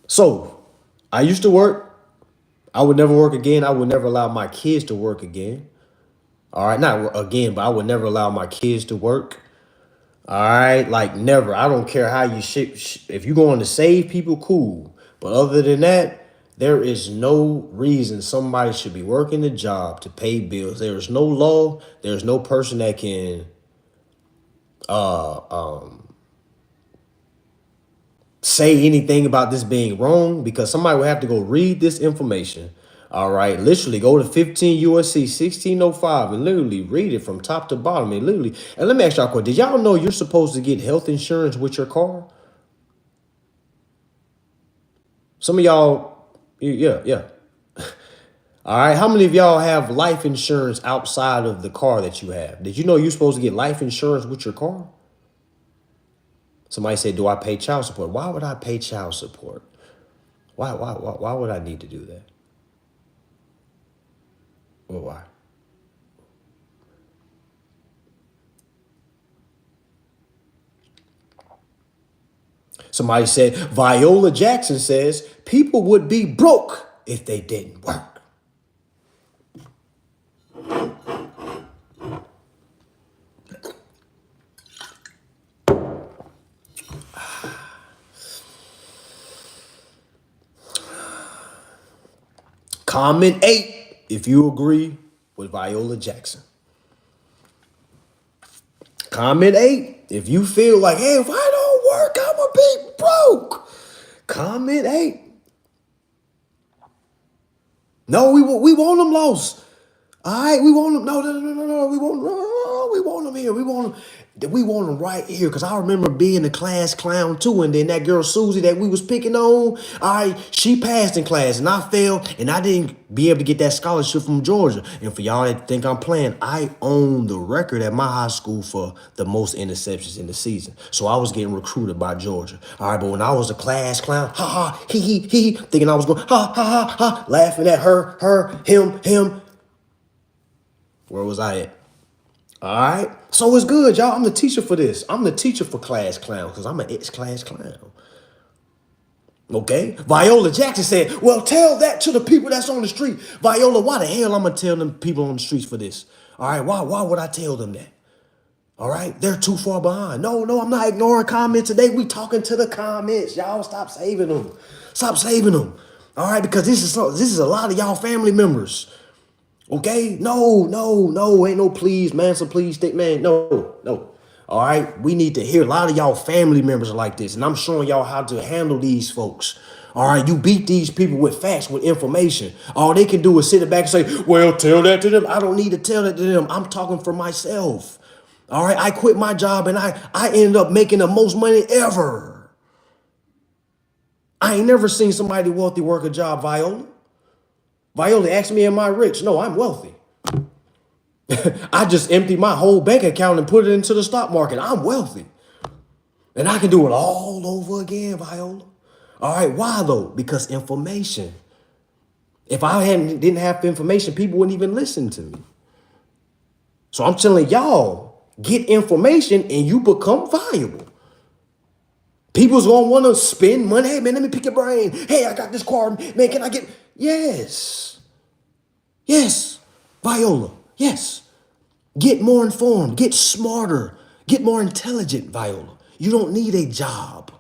So, I used to work. I would never work again. I would never allow my kids to work again. All right, not again, but I would never allow my kids to work. All right, like never. I don't care how you if you're going to save people, cool. But other than that, there is no reason somebody should be working a job to pay bills. There is no law. There's no person that can uh um say anything about this being wrong because somebody will have to go read this information. All right, literally go to 15 USC 1605 and literally read it from top to bottom. And literally, and let me ask y'all a question. Did y'all know you're supposed to get health insurance with your car? Some of y'all, yeah. All right, how many of y'all have life insurance outside of the car that you have? Did you know you're supposed to get life insurance with your car? Somebody said, do I pay child support? Why would I pay child support? Why would I need to do that? Well, why? Somebody said, Viola Jackson says, people would be broke if they didn't work. Comment 8 if you agree with Viola Jackson. Comment 8 if you feel like, hey, if I don't work, I'm going to be broke. Comment 8. No, we want them lost. All right, we want them. No. We want them here. We want them. We want them right here, because I remember being the class clown too. And then that girl Susie that we was picking on, all right, she passed in class and I failed, and I didn't be able to get that scholarship from Georgia. And for y'all that think I'm playing, I own the record at my high school for the most interceptions in the season. So I was getting recruited by Georgia. All right, but when I was a class clown, ha ha, he, thinking I was going ha ha ha ha, laughing at her, him. Where was I at? All right. So it's good, y'all. I'm the teacher for this. I'm the teacher for class clown, because I'm an ex-class clown. Okay? Viola Jackson said, well, tell that to the people that's on the street. Viola, why the hell I'm going to tell them people on the streets for this? All right? Why would I tell them that? All right? They're too far behind. No, I'm not ignoring comments today. We talking to the comments. Y'all stop saving them. Stop saving them. All right? Because this is a lot of y'all family members. Okay? No, ain't no please, Mansa, please, stick, man. No. All right? We need to hear a lot of y'all family members are like this, and I'm showing y'all how to handle these folks. All right? You beat these people with facts, with information. All they can do is sit back and say, well, tell that to them. I don't need to tell that to them. I'm talking for myself. All right? I quit my job, and I ended up making the most money ever. I ain't never seen somebody wealthy work a job, Viola. Viola asked me, am I rich? No, I'm wealthy. I just emptied my whole bank account and put it into the stock market. I'm wealthy. And I can do it all over again, Viola. All right, why though? Because information. If I didn't have information, people wouldn't even listen to me. So I'm telling y'all, get information and you become valuable. People's gonna want to spend money. Hey, man, let me pick your brain. Hey, I got this card. Man, can I get... Yes, Viola, yes. Get more informed, get smarter, get more intelligent, Viola. You don't need a job,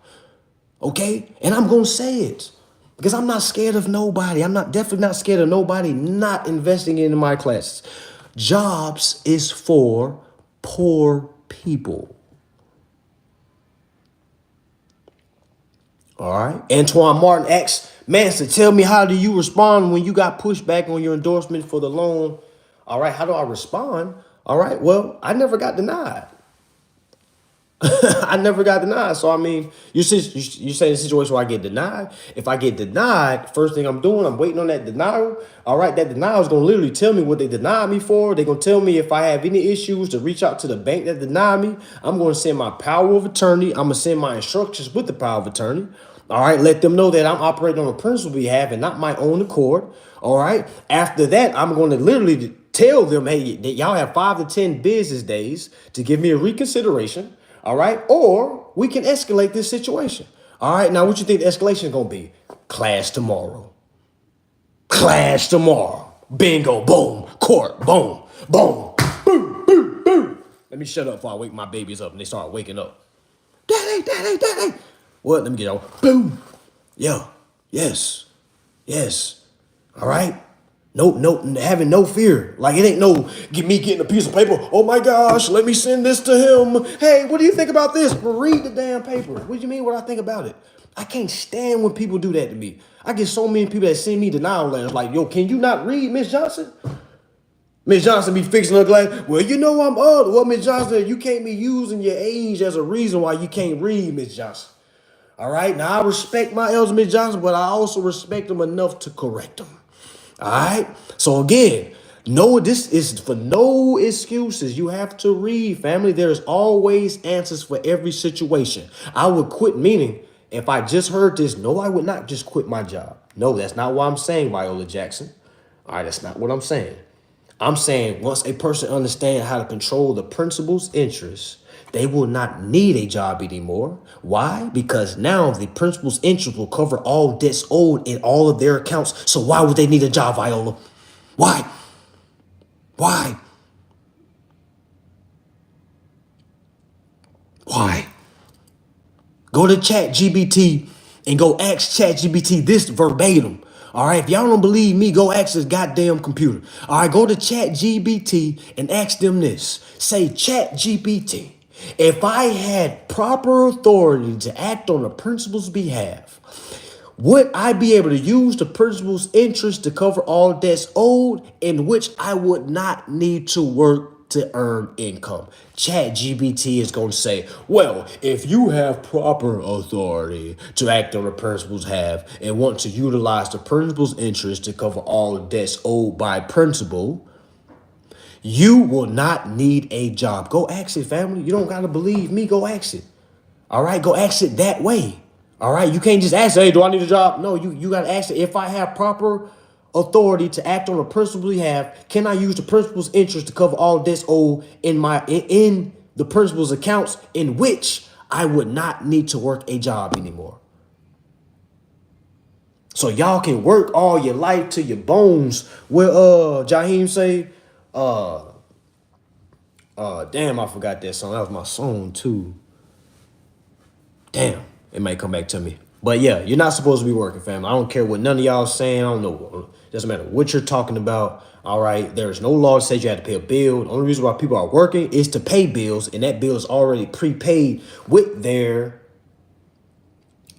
okay? And I'm going to say it because I'm not scared of nobody. I'm definitely not scared of nobody not investing in my classes. Jobs is for poor people. All right. Antoine Martin asks, Mansa, tell me, how do you respond when you got pushed back on your endorsement for the loan? All right. How do I respond? All right. Well, I never got denied. I never got denied. So, I mean, you're saying a situation where I get denied. If I get denied, first thing I'm doing, I'm waiting on that denial. All right. That denial is going to literally tell me what they denied me for. They're going to tell me if I have any issues to reach out to the bank that denied me. I'm going to send my power of attorney. I'm going to send my instructions with the power of attorney. All right. Let them know that I'm operating on a principal behalf and not my own accord. All right. After that, I'm going to literally tell them, hey, y'all have 5 to 10 business days to give me a reconsideration. All right. Or we can escalate this situation. All right. Now, what you think the escalation is going to be? Class tomorrow. Class tomorrow. Bingo. Boom. Court. Boom. Boom. Boom. Boom. Boom. Let me shut up before I wake my babies up and they start waking up. Daddy. What? Let me get out. Boom. Yeah. Yes. All right. No, having no fear. Like, it ain't no me getting a piece of paper. Oh my gosh, let me send this to him. Hey, what do you think about this? Well, read the damn paper. What do you mean what I think about it? I can't stand when people do that to me. I get so many people that send me denial letters like, yo, can you not read, Miss Johnson? Miss Johnson be fixing her glass. Well, you know I'm old. Well, Miss Johnson, you can't be using your age as a reason why you can't read, Miss Johnson. All right? Now, I respect my elders, Miss Johnson, but I also respect them enough to correct them. All right. So again, no, this is for no excuses. You have to read, family. There's always answers for every situation. I would quit, meaning if I just heard this, no, I would not just quit my job. No, that's not what I'm saying, Viola Jackson. All right, that's not what I'm saying. I'm saying once a person understands how to control the principal's interests, they will not need a job anymore. Why? Because now the principal's interest will cover all debts owed in all of their accounts. So why would they need a job, Viola? Why? Go to ChatGPT and go ask ChatGPT this verbatim. All right, if y'all don't believe me, go ask this goddamn computer. All right, go to ChatGPT and ask them this. Say, ChatGPT, if I had proper authority to act on the principal's behalf, would I be able to use the principal's interest to cover all debts owed in which I would not need to work to earn income. ChatGPT is going to say, well, if you have proper authority to act on the principals have and want to utilize the principal's interest to cover all debts owed by principal, you will not need a job. Go ask it, family. You don't got to believe me. Go ask it. All right, go ask it that way. All right, you can't just ask, hey, do I need a job? No, you got to ask it, if I have proper authority to act on the principal behalf, can I use the principal's interest to cover all debts owed in the principal's accounts in which I would not need to work a job anymore? So y'all can work all your life to your bones. Where Jaheim say, damn, I forgot that song. That was my song too. Damn, it might come back to me. But yeah, you're not supposed to be working, fam. I don't care what none of y'all saying. I don't know. Doesn't matter what you're talking about. All right, there is no law that says you have to pay a bill. The only reason why people are working is to pay bills, and that bill is already prepaid with their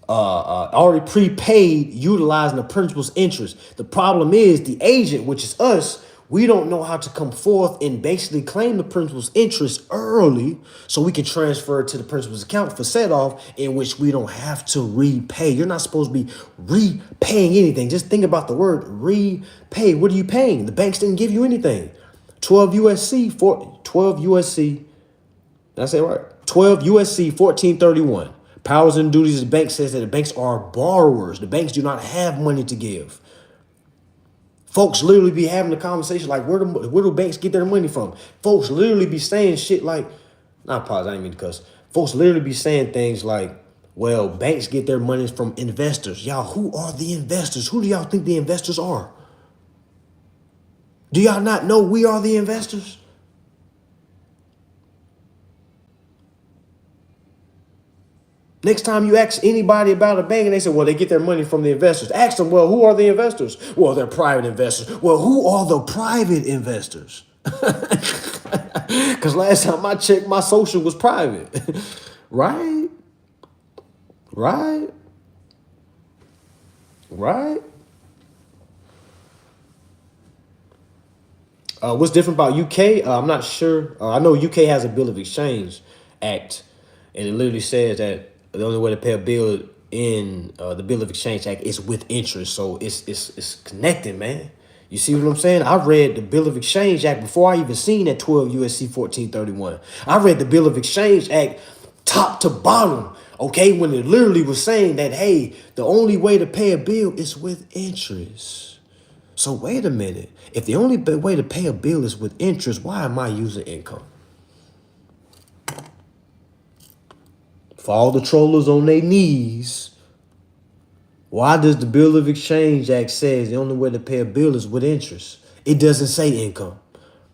already prepaid, utilizing the principal's interest. The problem is the agent, which is us. We don't know how to come forth and basically claim the principal's interest early so we can transfer it to the principal's account for set off, in which we don't have to repay. You're not supposed to be repaying anything. Just think about the word repay. What are you paying? The banks didn't give you anything. 12 USC, did I say it right? 12 USC 1431. Powers and duties of the bank says that the banks are borrowers. The banks do not have money to give. Folks literally be having a conversation like, where do banks get their money from? Folks literally be saying shit like, not pause, I didn't mean to cuss. Folks literally be saying things like, well, banks get their money from investors. Y'all, who are the investors? Who do y'all think the investors are? Do y'all not know we are the investors? Next time you ask anybody about a bank and they say, well, they get their money from the investors. Ask them, well, who are the investors? Well, they're private investors. Well, who are the private investors? Because last time I checked, my social was private. Right? Right? Right? What's different about UK? I'm not sure. I know UK has a Bill of Exchange Act, and it literally says that the only way to pay a bill in the Bill of Exchange Act is with interest. So it's connected, man. You see what I'm saying? I read the Bill of Exchange Act before I even seen that 12 USC 1431. I read the Bill of Exchange Act top to bottom, okay, when it literally was saying that, hey, the only way to pay a bill is with interest. So wait a minute. If the only way to pay a bill is with interest, why am I using income? For all the trollers on their knees, why does the Bill of Exchange Act say the only way to pay a bill is with interest? It doesn't say income.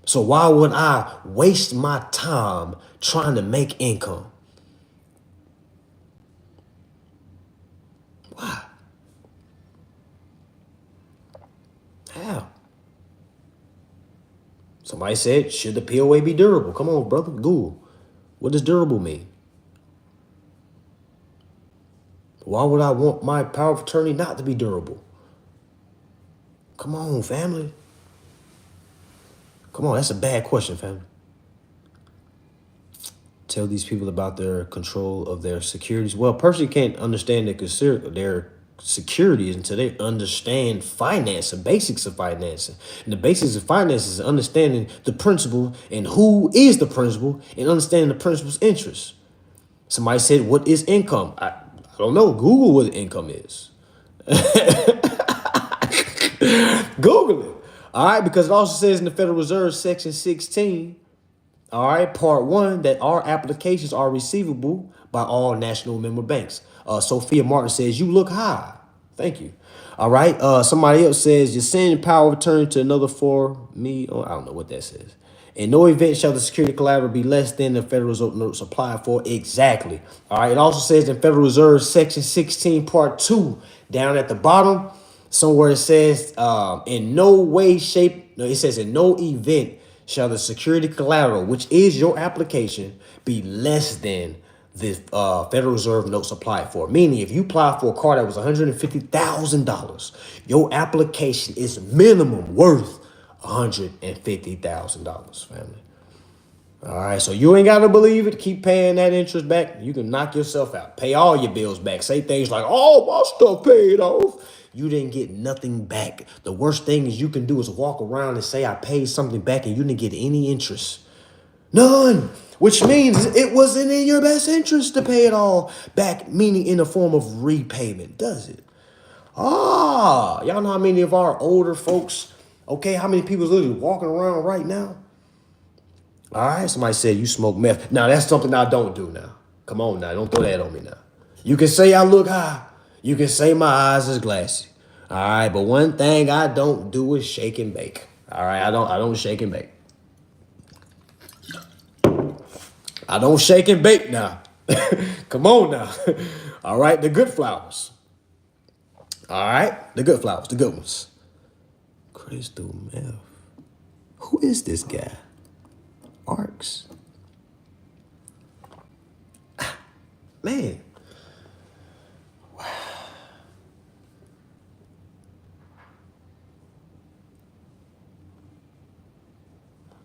So why would I waste my time trying to make income? Why? How? Somebody said, should the POA be durable? Come on, brother, Google. What does durable mean? Why would I want my power of attorney not to be durable? Come on, family. Come on, that's a bad question, family. Tell these people about their control of their securities. Well, a person can't understand their securities until they understand finance, the basics of financing. And the basics of finance is understanding the principle and who is the principal and understanding the principal's interests. Somebody said, what is income? I don't know. Google what income is. Google it. All right, because it also says in the Federal Reserve Section 16, all right, Part 1, that our applications are receivable by all national member banks. Sophia Martin says, you look high. Thank you. All right. Somebody else says, you're sending power of attorney to another for me. Oh, I don't know what that says. In no event shall the security collateral be less than the Federal Reserve notes applied for. Exactly. All right. It also says in Federal Reserve Section 16, Part 2, down at the bottom, somewhere it says, in no way, shape, no, it says in no event shall the security collateral, which is your application, be less than the Federal Reserve notes applied for. Meaning, if you apply for a car that was $150,000, your application is minimum worth $150,000, family. All right, so you ain't got to believe it. Keep paying that interest back. You can knock yourself out. Pay all your bills back. Say things like, "Oh, my stuff paid off." You didn't get nothing back. The worst thing is you can do is walk around and say, "I paid something back," and you didn't get any interest. None. Which means it wasn't in your best interest to pay it all back, meaning in the form of repayment, does it? Y'all know how many of our older folks, okay, how many people is literally walking around right now? All right, somebody said you smoke meth. Now, that's something I don't do now. Come on now, don't throw that on me now. You can say I look high. You can say my eyes is glassy. All right, but one thing I don't do is shake and bake. All right, I don't shake and bake. I don't shake and bake now. Come on now. All right, the good flowers. All right, the good flowers, the good ones. Crystal meth. Who is this guy? Arcs. Man.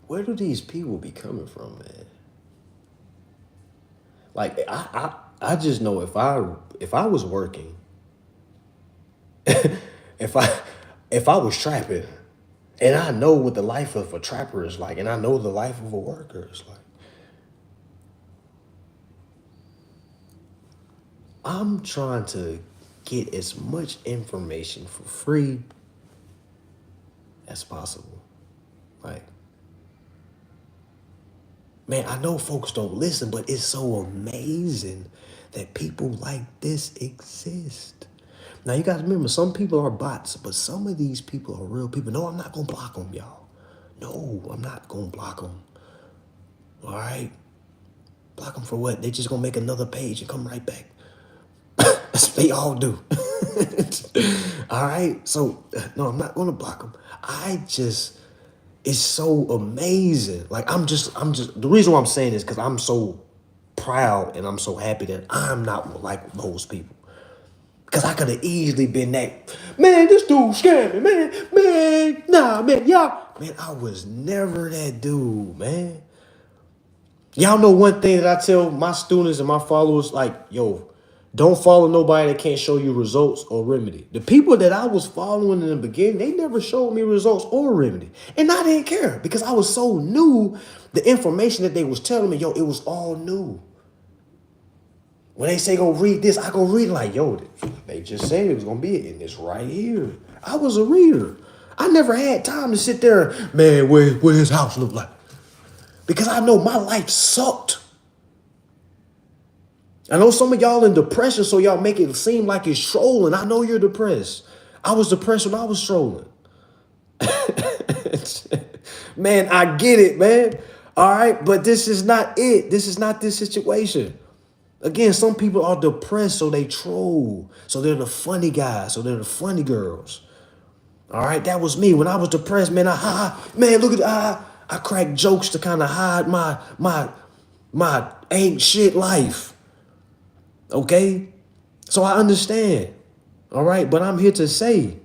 Where do these people be coming from, man? Like I just know if I was working, if I if I was trapping, and I know what the life of a trapper is like, and I know the life of a worker is like, I'm trying to get as much information for free as possible. Like, man, I know folks don't listen, but it's so amazing that people like this exist. Now, you got to remember, some people are bots, but some of these people are real people. No, I'm not going to block them, y'all. No, I'm not going to block them. All right? Block them for what? They just going to make another page and come right back. That's what they all do. All right? So, no, I'm not going to block them. It's so amazing. Like, the reason why I'm saying this because I'm so proud and I'm so happy that I'm not like those people. Because I could have easily been that, man, this dude scamming, nah, man, y'all. Man, I was never that dude, man. Y'all know one thing that I tell my students and my followers, like, yo, don't follow nobody that can't show you results or remedy. The people that I was following in the beginning, they never showed me results or remedy. And I didn't care because I was so new. The information that they was telling me, yo, it was all new. When they say go read this, I go read like, yo, they just said it was going to be it. And it's right here. I was a reader. I never had time to sit there, man, what his house look like? Because I know my life sucked. I know some of y'all in depression, so y'all make it seem like it's trolling. I know you're depressed. I was depressed when I was trolling. Man, I get it, man. All right, but this is not it. This is not this situation. Again, some people are depressed, so they troll. So they're the funny guys. So they're the funny girls. All right, that was me. When I was depressed, man, man, look at I cracked jokes to kind of hide my ain't shit life. Okay? So I understand. All right, but I'm here to say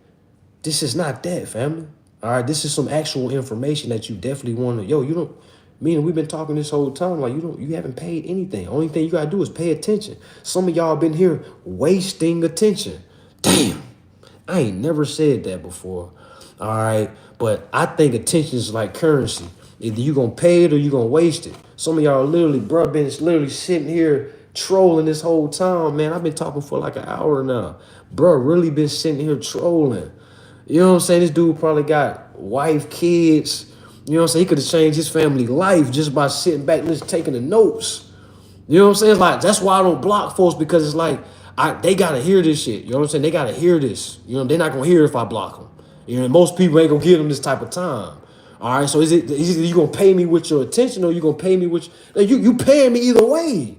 this is not that, family. All right, this is some actual information that you definitely want to, you don't, meaning we've been talking this whole time, like you haven't paid anything. Only thing you got to do is pay attention. Some of y'all been here wasting attention. Damn, I ain't never said that before. All right, but I think attention is like currency. Either you going to pay it or you going to waste it. Some of y'all literally, bro, been literally sitting here trolling this whole time, man. I've been talking for like an hour now. Bro, really been sitting here trolling. You know what I'm saying? This dude probably got wife, kids. You know what I'm saying? He could have changed his family life just by sitting back and just taking the notes. You know what I'm saying? It's like, that's why I don't block folks, because it's like, they got to hear this shit. You know what I'm saying? They got to hear this. You know, they're not going to hear it if I block them. You know, most people ain't going to give them this type of time. All right, so is it you going to pay me with your attention or you going to pay me with, you paying me either way.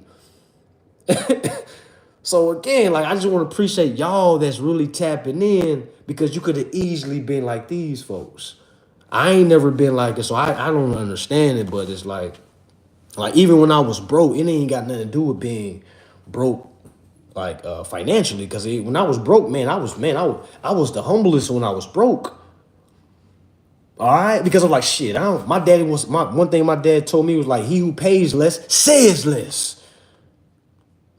So again, like, I just want to appreciate y'all that's really tapping in, because you could have easily been like these folks. I ain't never been like it, so I don't understand it, but it's like even when I was broke, it ain't got nothing to do with being broke, like financially, because when I was broke, man, I was the humblest when I was broke. All right, because I'm like, shit, I don't. My daddy was one thing. My dad told me was like, he who pays less says less,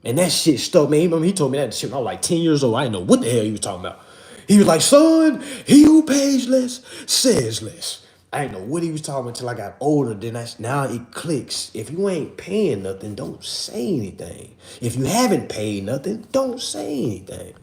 and that shit stuck me. Remember, he told me that shit when I was like 10 years old. I didn't know what the hell he was talking about. He was like, son, he who pays less says less. I didn't know what he was talking until I got older. Then now it clicks. If you ain't paying nothing, don't say anything. If you haven't paid nothing, don't say anything.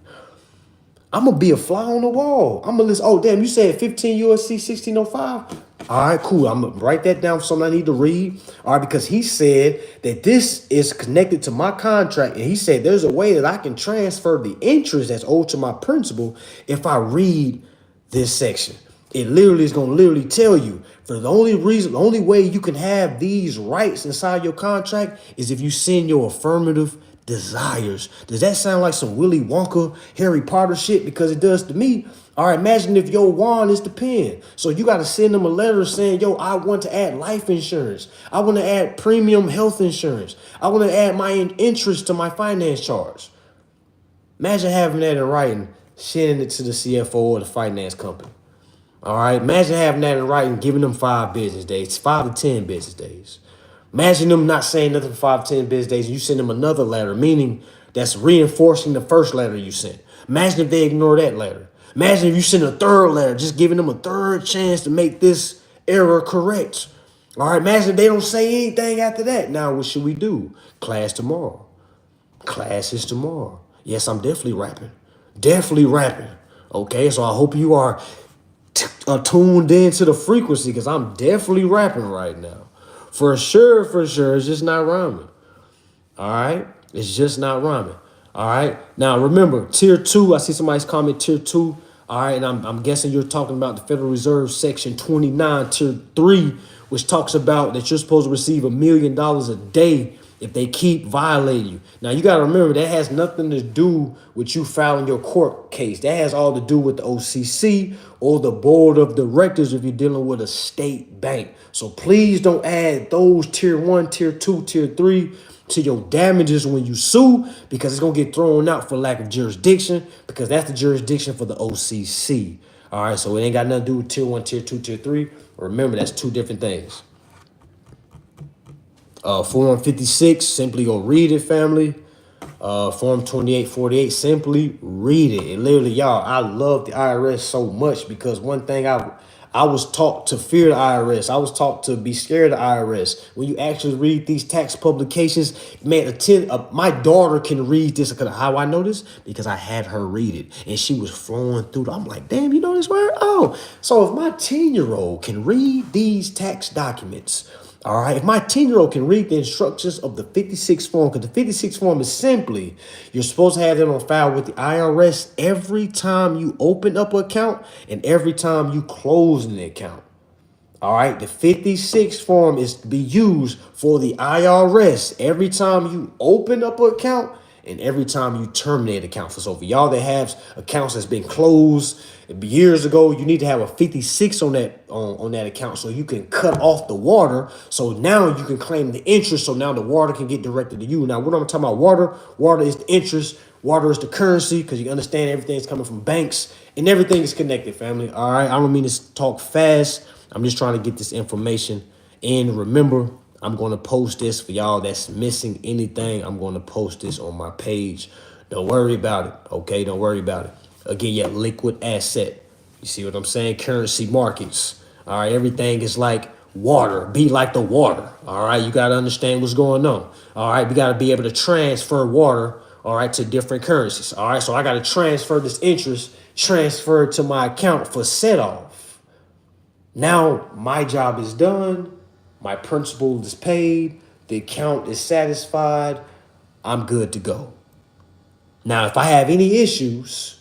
I'm gonna be a fly on the wall. I'm gonna listen. Oh, damn, you said 15 USC 1605? All right, cool. I'm gonna write that down for something I need to read. All right, because he said that this is connected to my contract. And he said there's a way that I can transfer the interest that's owed to my principal if I read this section. It literally is gonna literally tell you for the only way you can have these rights inside your contract is if you send your affirmative desires. Does that sound like some Willy Wonka, Harry Potter shit? Because it does to me. All right, imagine if your wand is the pen. So you got to send them a letter saying, yo, I want to add life insurance. I want to add premium health insurance. I want to add my interest to my finance charge. Imagine having that in writing, sending it to the CFO or the finance company. All right, imagine having that in writing, giving them 5 business days, 5 to 10 business days. Imagine them not saying nothing for 5, 10 business days, and you send them another letter, meaning that's reinforcing the first letter you sent. Imagine if they ignore that letter. Imagine if you send a third letter, just giving them a third chance to make this error correct. All right, imagine if they don't say anything after that. Now, what should we do? Class tomorrow. Class is tomorrow. Yes, I'm definitely rapping. Definitely rapping. Okay, so I hope you are tuned into the frequency because I'm definitely rapping right now. For sure, it's just not rhyming. All right? It's just not rhyming. All right? Now, remember, tier 2, I see somebody's comment tier 2. All right, and I'm guessing you're talking about the Federal Reserve section 29, tier 3, which talks about that you're supposed to receive $1 million a day if they keep violating you. Now, you got to remember, that has nothing to do with you filing your court case. That has all to do with the OCC or the board of directors if you're dealing with a state bank. So please don't add those tier 1, tier 2, tier 3 to your damages when you sue, because it's going to get thrown out for lack of jurisdiction, because that's the jurisdiction for the OCC. All right, so it ain't got nothing to do with tier 1, tier 2, tier 3. Remember, that's 2 different things. Form 56, simply go read it, family. Form 2848, simply read it. And literally, y'all, I love the IRS so much because one thing I was taught to fear the IRS. I was taught to be scared of the IRS. When you actually read these tax publications, man, my daughter can read this. How I know this? Because I had her read it, and she was flowing through. I'm like, damn, you know this word? Oh, so if my 10-year-old can read these tax documents, all right, if my 10-year-old can read the instructions of the 56 form, because the 56 form is simply, you're supposed to have that on file with the IRS every time you open up an account and every time you close an account. All right, the 56 form is to be used for the IRS every time you open up an account and every time you terminate accounts. So for y'all that have accounts that's been closed years ago, you need to have a 56 on that account so you can cut off the water. So now you can claim the interest. So now the water can get directed to you. Now, what I'm talking about, water is the interest. Water is the currency, because you understand everything's coming from banks and everything is connected, family. All right, I don't mean to talk fast. I'm just trying to get this information. And remember, I'm going to post this for y'all that's missing anything. I'm going to post this on my page. Don't worry about it, okay? Don't worry about it. Again, yeah, liquid asset. You see what I'm saying? Currency markets. All right, everything is like water. Be like the water. All right, you got to understand what's going on. All right, we got to be able to transfer water, all right, to different currencies. All right, so I got to transfer this interest, transfer it to my account for set off. Now my job is done. My principal is paid. The account is satisfied. I'm good to go. Now, if I have any issues,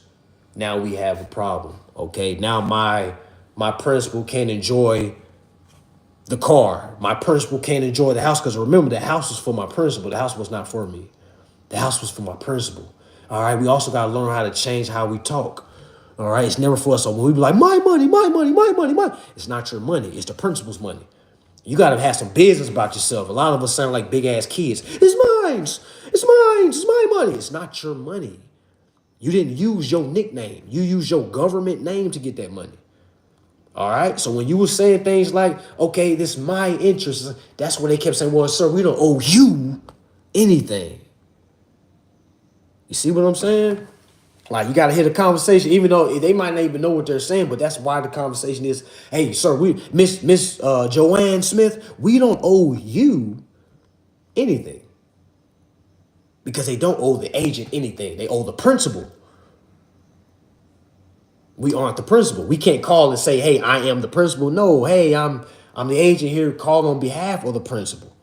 now we have a problem. Okay. Now my principal can't enjoy the car. My principal can't enjoy the house, because remember, the house was for my principal. The house was not for me. The house was for my principal. All right. We also got to learn how to change how we talk. All right. It's never for us. So when we be like, my money, my money, my money, my, it's not your money. It's the principal's money. You got to have some business about yourself. A lot of us sound like big ass kids. It's mine. It's mine. It's my money. It's not your money. You didn't use your nickname. You used your government name to get that money. All right. So when you were saying things like, okay, this is my interest, that's when they kept saying, well, sir, we don't owe you anything. You see what I'm saying? Like you gotta hear the conversation, even though they might not even know what they're saying, but that's why the conversation is, hey, sir, we Miss Joanne Smith, we don't owe you anything. Because they don't owe the agent anything. They owe the principal. We aren't the principal. We can't call and say, hey, I am the principal. No, hey, I'm the agent here, call on behalf of the principal.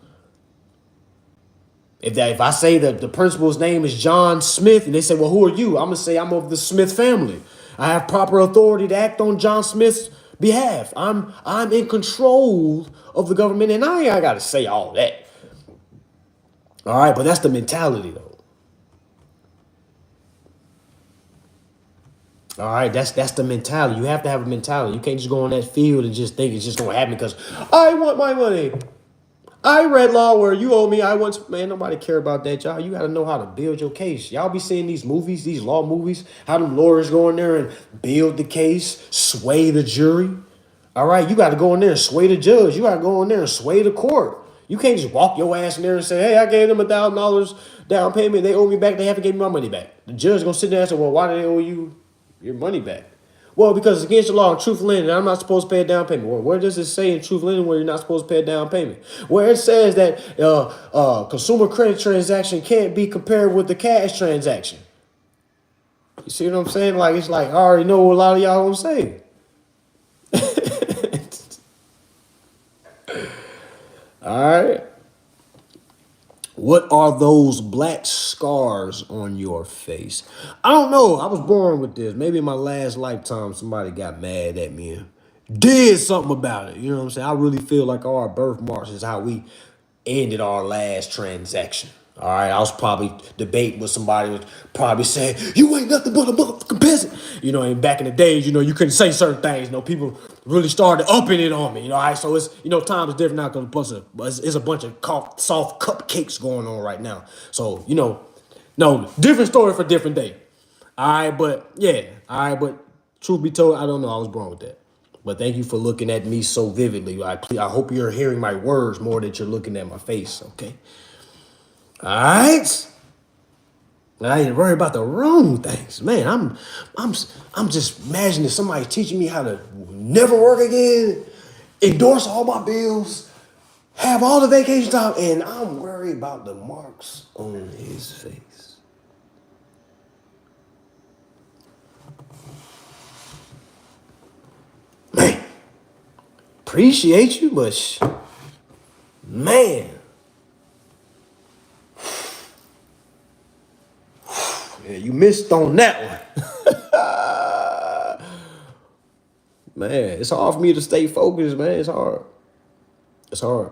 If I say that the principal's name is John Smith, and they say, well, who are you? I'm gonna say I'm of the Smith family. I have proper authority to act on John Smith's behalf. I'm in control of the government, and I ain't gotta say all that. All right, but that's the mentality though. All right, that's the mentality. You have to have a mentality. You can't just go on that field and just think it's just gonna happen because I want my money. I read law where you owe me. I want, man, nobody care about that, y'all. You got to know how to build your case. Y'all be seeing these movies, these law movies, how them lawyers go in there and build the case, sway the jury. All right, you got to go in there and sway the judge. You got to go in there and sway the court. You can't just walk your ass in there and say, hey, I gave them $1,000 down payment. They owe me back. They haven't given me my money back. The judge going to sit there and say, well, why do they owe you your money back? Well, because it's against the law of truth lending, I'm not supposed to pay a down payment. Well, where does it say in truth lending where you're not supposed to pay a down payment? Where it says that consumer credit transaction can't be compared with the cash transaction. You see what I'm saying? Like, it's like, I already know what a lot of y'all gonna say. All right. What are those black scars on your face? I don't know. I was born with this. Maybe in my last lifetime, somebody got mad at me and did something about it. You know what I'm saying? I really feel like our birthmarks is how we ended our last transaction. All right, I was probably debating with somebody who probably saying, you ain't nothing but a motherfucking peasant. You know, and back in the days, you know, you couldn't say certain things. You know, people really started upping it on me. You know, all right, so it's, you know, time is different now because it's a bunch of soft cupcakes going on right now. So, you know, no, different story for different day. All right, but yeah, all right, but truth be told, I don't know. I was born with that. But thank you for looking at me so vividly. I hope you're hearing my words more than you're looking at my face, okay? All right. I ain't worry about the wrong things, man. I'm just imagining somebody teaching me how to never work again, endorse all my bills, have all the vacation time, and I'm worried about the marks on his face. Man, appreciate you, but man. Yeah, you missed on that one. Man, it's hard for me to stay focused, man. It's hard. It's hard.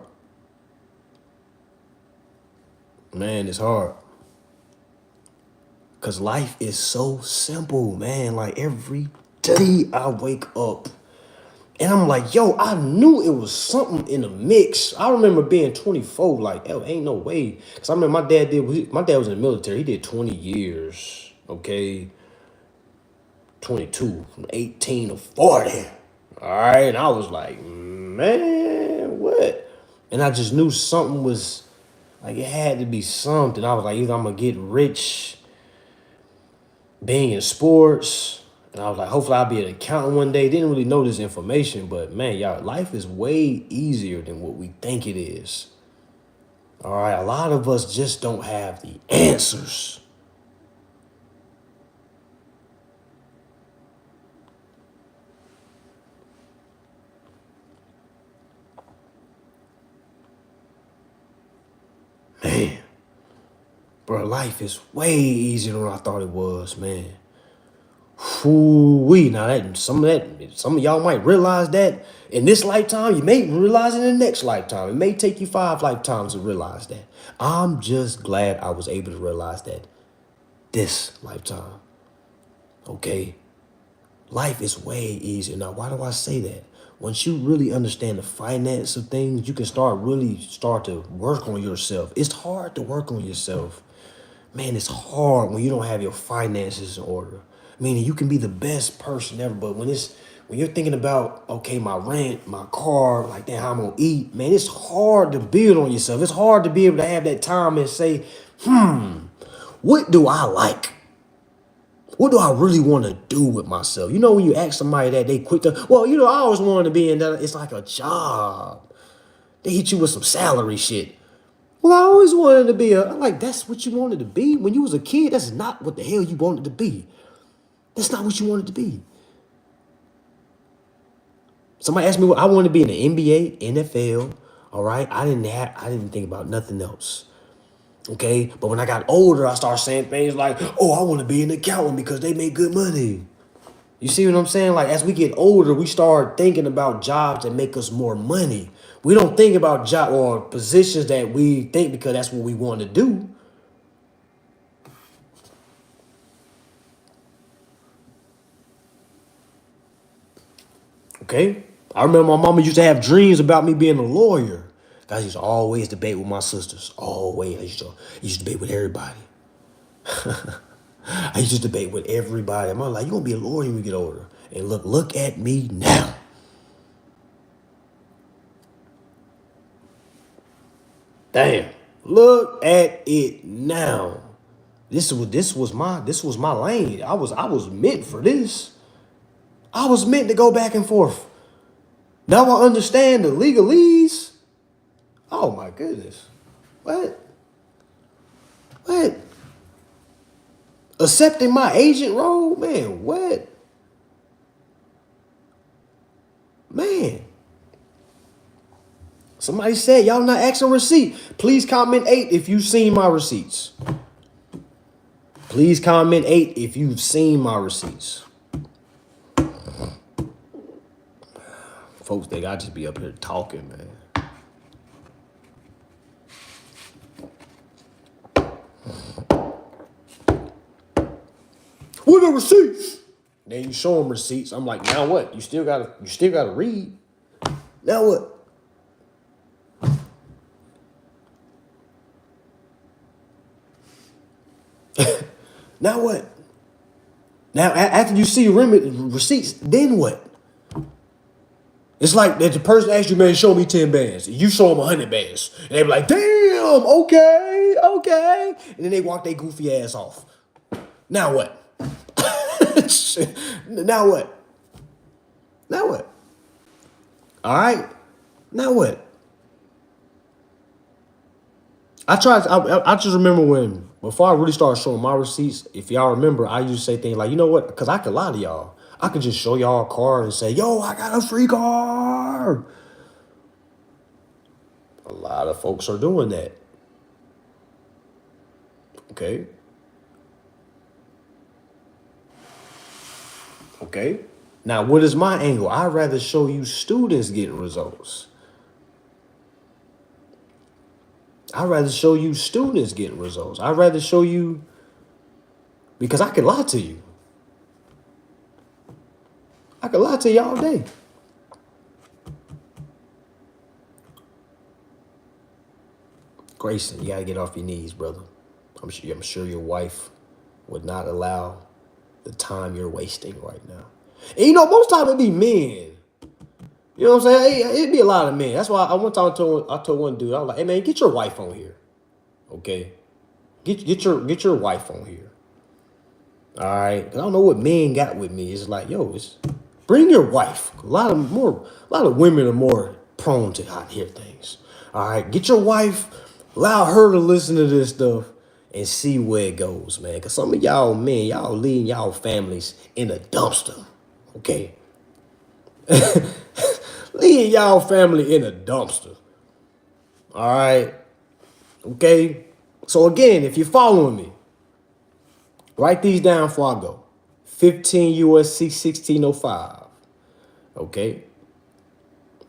Man, it's hard. Because life is so simple, man. Like every day I wake up and I'm like, yo, I knew it was something in the mix. I remember being 24, like, oh, ain't no way. Because I remember my dad was in the military. He did 20 years, okay? 22, from 18 to 40. All right, and I was like, man, what? And I just knew something was, like, it had to be something. I was like, either I'm going to get rich being in sports, and I was like, hopefully I'll be an accountant one day. Didn't really know this information, but man, y'all, life is way easier than what we think it is. All right, a lot of us just don't have the answers. Man, bro, life is way easier than I thought it was, man. Ooh-wee. Now some of y'all might realize that in this lifetime. You may realize it in the next lifetime. It may take you 5 lifetimes to realize that. I'm just glad I was able to realize that this lifetime. Okay? Life is way easier. Now, why do I say that? Once you really understand the finance of things, you can start to work on yourself. It's hard to work on yourself. Man, it's hard when you don't have your finances in order. Meaning you can be the best person ever, but when when you're thinking about, okay, my rent, my car, like, damn, how I'm gonna eat, man, it's hard to build on yourself. It's hard to be able to have that time and say, what do I like? What do I really want to do with myself? You know, when you ask somebody that, they quick to, well, you know, I always wanted to be in that. It's like a job. They hit you with some salary shit. Well, I always wanted to be I'm like, that's what you wanted to be? When you was a kid, that's not what the hell you wanted to be. That's not what you wanted to be. Somebody asked me what I wanted to be in the NBA, NFL, all right? I didn't think about nothing else. Okay, but when I got older, I started saying things like, oh, I want to be an accountant because they make good money. You see what I'm saying? Like, as we get older, we start thinking about jobs that make us more money. We don't think about job or positions that we think because that's what we want to do. Okay? I remember my mama used to have dreams about me being a lawyer. I used to always debate with my sisters. Always. I used to debate with everybody. I used to debate with everybody. I'm like, you gonna be a lawyer when you get older. And look at me now. Damn. Look at it now. This was my lane. I was meant for this. I was meant to go back and forth. Now I understand the legalese. Oh my goodness. What? What? Accepting my agent role? Man, what? Man. Somebody said, y'all not asking receipt. Please comment 8 if you've seen my receipts. Please comment 8 if you've seen my receipts. Folks think I just be up here talking, man. What are the receipts? Then you show them receipts. I'm like, now what? You still gotta read. Now what? Now what? Now after you see receipts, then what? It's like that the person asks you, man, show me 10 bands. You show them 100 bands. And they be like, damn, okay. And then they walk their goofy ass off. Now what? Now what? Now what? All right? Now what? I just remember when, before I really started showing my receipts, if y'all remember, I used to say things like, you know what? Because I could lie to y'all. I could just show y'all a car and say, yo, I got a free car. A lot of folks are doing that. Okay. Okay. Now, what is my angle? I'd rather show you students getting results. I'd rather show you students getting results. I'd rather show you, because I can lie to you. I can lie to you all day. Grayson, you gotta get off your knees, brother. I'm sure your wife would not allow the time you're wasting right now. And you know, most time it be men. You know what I'm saying? It'd be a lot of men. That's why I told one dude, I was like, hey man, get your wife on here. Okay? Get your wife on here. All right? I don't know what men got with me. It's like, yo, bring your wife. A lot of women are more prone to hear things. All right? Get your wife, allow her to listen to this stuff and see where it goes, man. Because some of y'all men, y'all leading y'all families in a dumpster. Okay? Leading y'all family in a dumpster. All right? Okay? So again, if you're following me, write these down before I go. 15 USC 1605. Okay?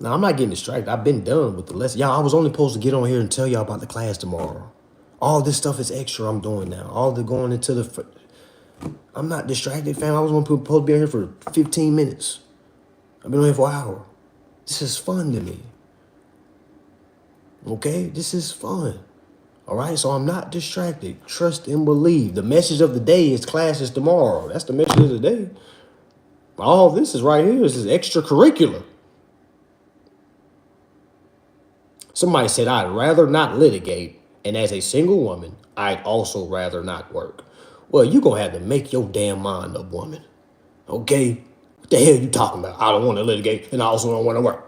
Now, I'm not getting distracted. I've been done with the lesson. Y'all, I was only supposed to get on here and tell y'all about the class tomorrow. All this stuff is extra I'm doing now. All the going into the... I'm not distracted, fam. I was supposed to be on here for 15 minutes. I've been on here for an hour. This is fun to me. Okay? This is fun. All right? So I'm not distracted. Trust and believe. The message of the day is classes tomorrow. That's the message of the day. All this is right here. This is extracurricular. Somebody said, I'd rather not litigate. And as a single woman, I'd also rather not work. Well, you're going to have to make your damn mind up, woman. Okay? What the hell you talking about? I don't want to litigate and I also don't want to work.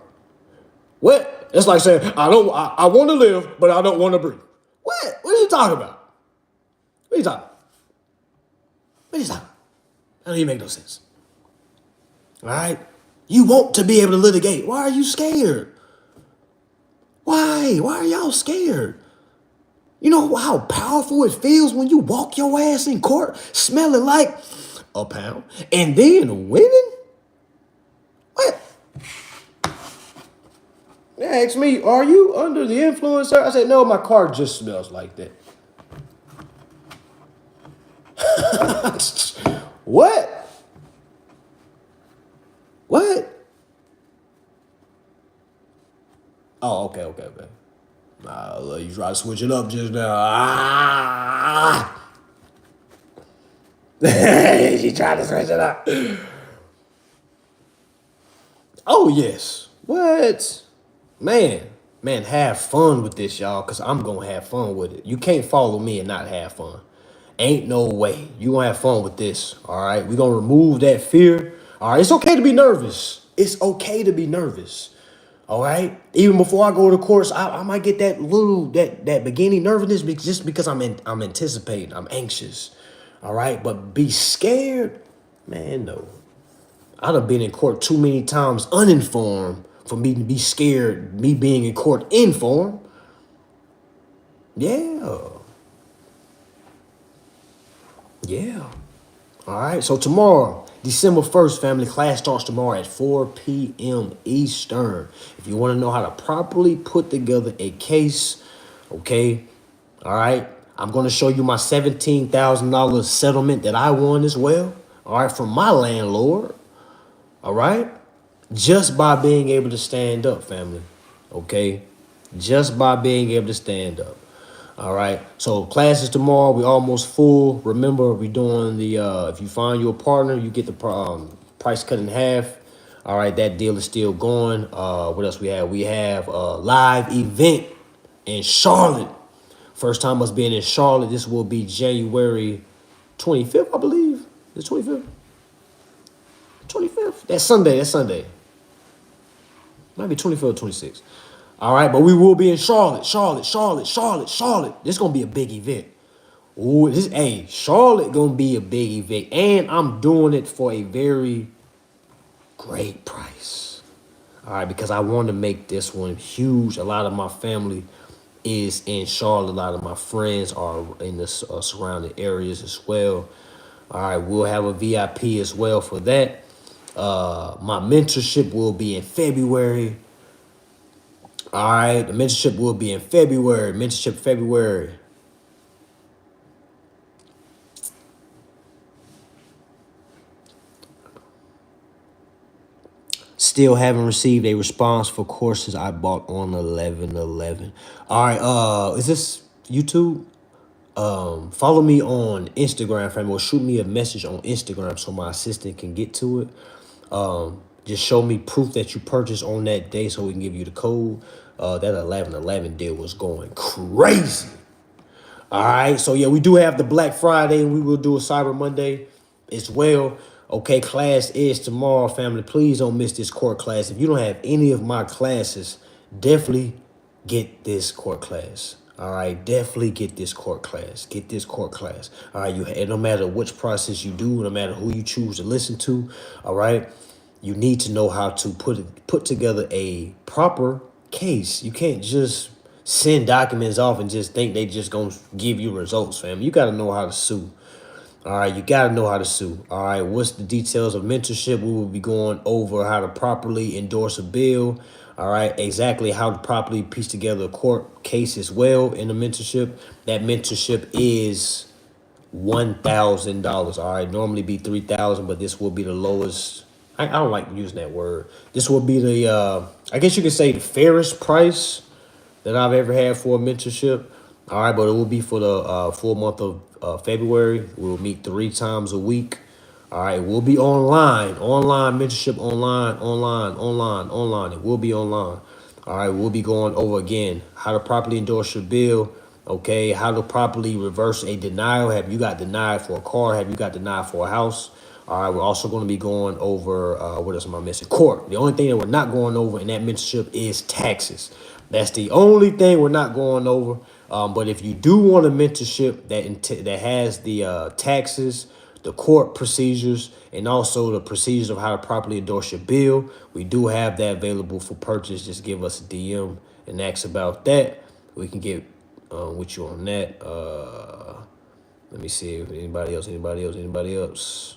What? It's like saying, I want to live, but I don't want to breathe. What? What are you talking about? What are you talking about? What are you talking about? That don't even make no sense. All right? You want to be able to litigate. Why are you scared? Why? Why are y'all scared? You know how powerful it feels when you walk your ass in court smelling like a pound? And then women? What? They asked me, are you under the influence, sir? I said, no, my car just smells like that. What? What? Oh, okay. You try to switch it up just now. She tried to switch it up. Oh, yes. What? Man, have fun with this, y'all, because I'm going to have fun with it. You can't follow me and not have fun. Ain't no way. You going to have fun with this, all right? We're going to remove that fear. All right, it's okay to be nervous. It's okay to be nervous. All right. Even before I go to course, I might get that beginning nervousness just because I'm anticipating, I'm anxious. All right. But be scared, man. No, I'd have been in court too many times uninformed for me to be scared. Me being in court informed. Yeah. Yeah. All right. So tomorrow, December 1st, family, class starts tomorrow at 4 p.m. Eastern. If you want to know how to properly put together a case, okay, all right, I'm going to show you my $17,000 settlement that I won as well, all right, from my landlord, all right, just by being able to stand up, family, okay, just by being able to stand up. All right. So classes tomorrow. We almost full. Remember, we doing the if you find your partner, you get the price cut in half. All right, that deal is still going. What else we have? We have a live event in Charlotte. First time us being in Charlotte. This will be January 25th, I believe. The 25th. 25th. That's Sunday. That's Sunday. Might be 25th or 26th. All right, but we will be in Charlotte. This is gonna be a big event. Ooh, Charlotte gonna be a big event, and I'm doing it for a very great price. All right, because I want to make this one huge. A lot of my family is in Charlotte. A lot of my friends are in the surrounding areas as well. All right, we'll have a VIP as well for that. My mentorship will be in February. All right, the mentorship will be in February. Mentorship February. Still haven't received a response for courses I bought on 11/11. All right, is this YouTube? Follow me on Instagram, family, or shoot me a message on Instagram so my assistant can get to it. Just show me proof that you purchased on that day so we can give you the code. That 11/11 deal was going crazy. All right, so yeah, we do have the Black Friday, and we will do a Cyber Monday as well. Okay, class is tomorrow, family. Please don't miss this court class. If you don't have any of my classes, definitely get this court class. All right, definitely get this court class. Get this court class. All right, and no matter which process you do, no matter who you choose to listen to, all right, you need to know how to put together a proper case. You can't just send documents off and just think they just gonna give you results, fam. You gotta know how to sue. All right, you gotta know how to sue. All right, what's the details of mentorship? We will be going over how to properly endorse a bill. All right, exactly how to properly piece together a court case as well in the mentorship. That mentorship is $1,000. All right, normally be $3,000, but this will be the lowest. I don't like using that word. This will be the I guess you could say the fairest price that I've ever had for a mentorship. All right, but it will be for the full month of February. We'll meet 3 times a week. All right, we'll be online mentorship, online. It will be online. All right, we'll be going over again how to properly endorse your bill. Okay, how to properly reverse a denial. Have you got denied for a car? Have you got denied for a house? All right, we're also going to be going over what else am I missing? Court. The only thing that we're not going over in that mentorship is taxes. That's the only thing we're not going over. But if you do want a mentorship that has the taxes, the court procedures, and also the procedures of how to properly endorse your bill, we do have that available for purchase. Just give us a DM and ask about that. We can get with you on that. Let me see if anybody else.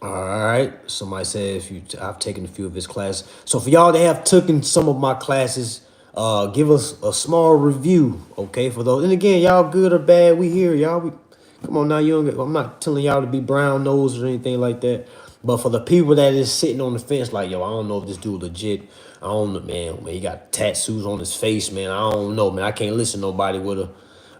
All right. Somebody said I've taken a few of his classes. So for y'all that have taken some of my classes, give us a small review, okay? For those, and again, y'all good or bad, we here, y'all. Come on now, I'm not telling y'all to be brown nosed or anything like that. But for the people that is sitting on the fence, like, yo, I don't know if this dude legit. I don't know, man. He got tattoos on his face, man. I don't know, man. I can't listen to nobody with a.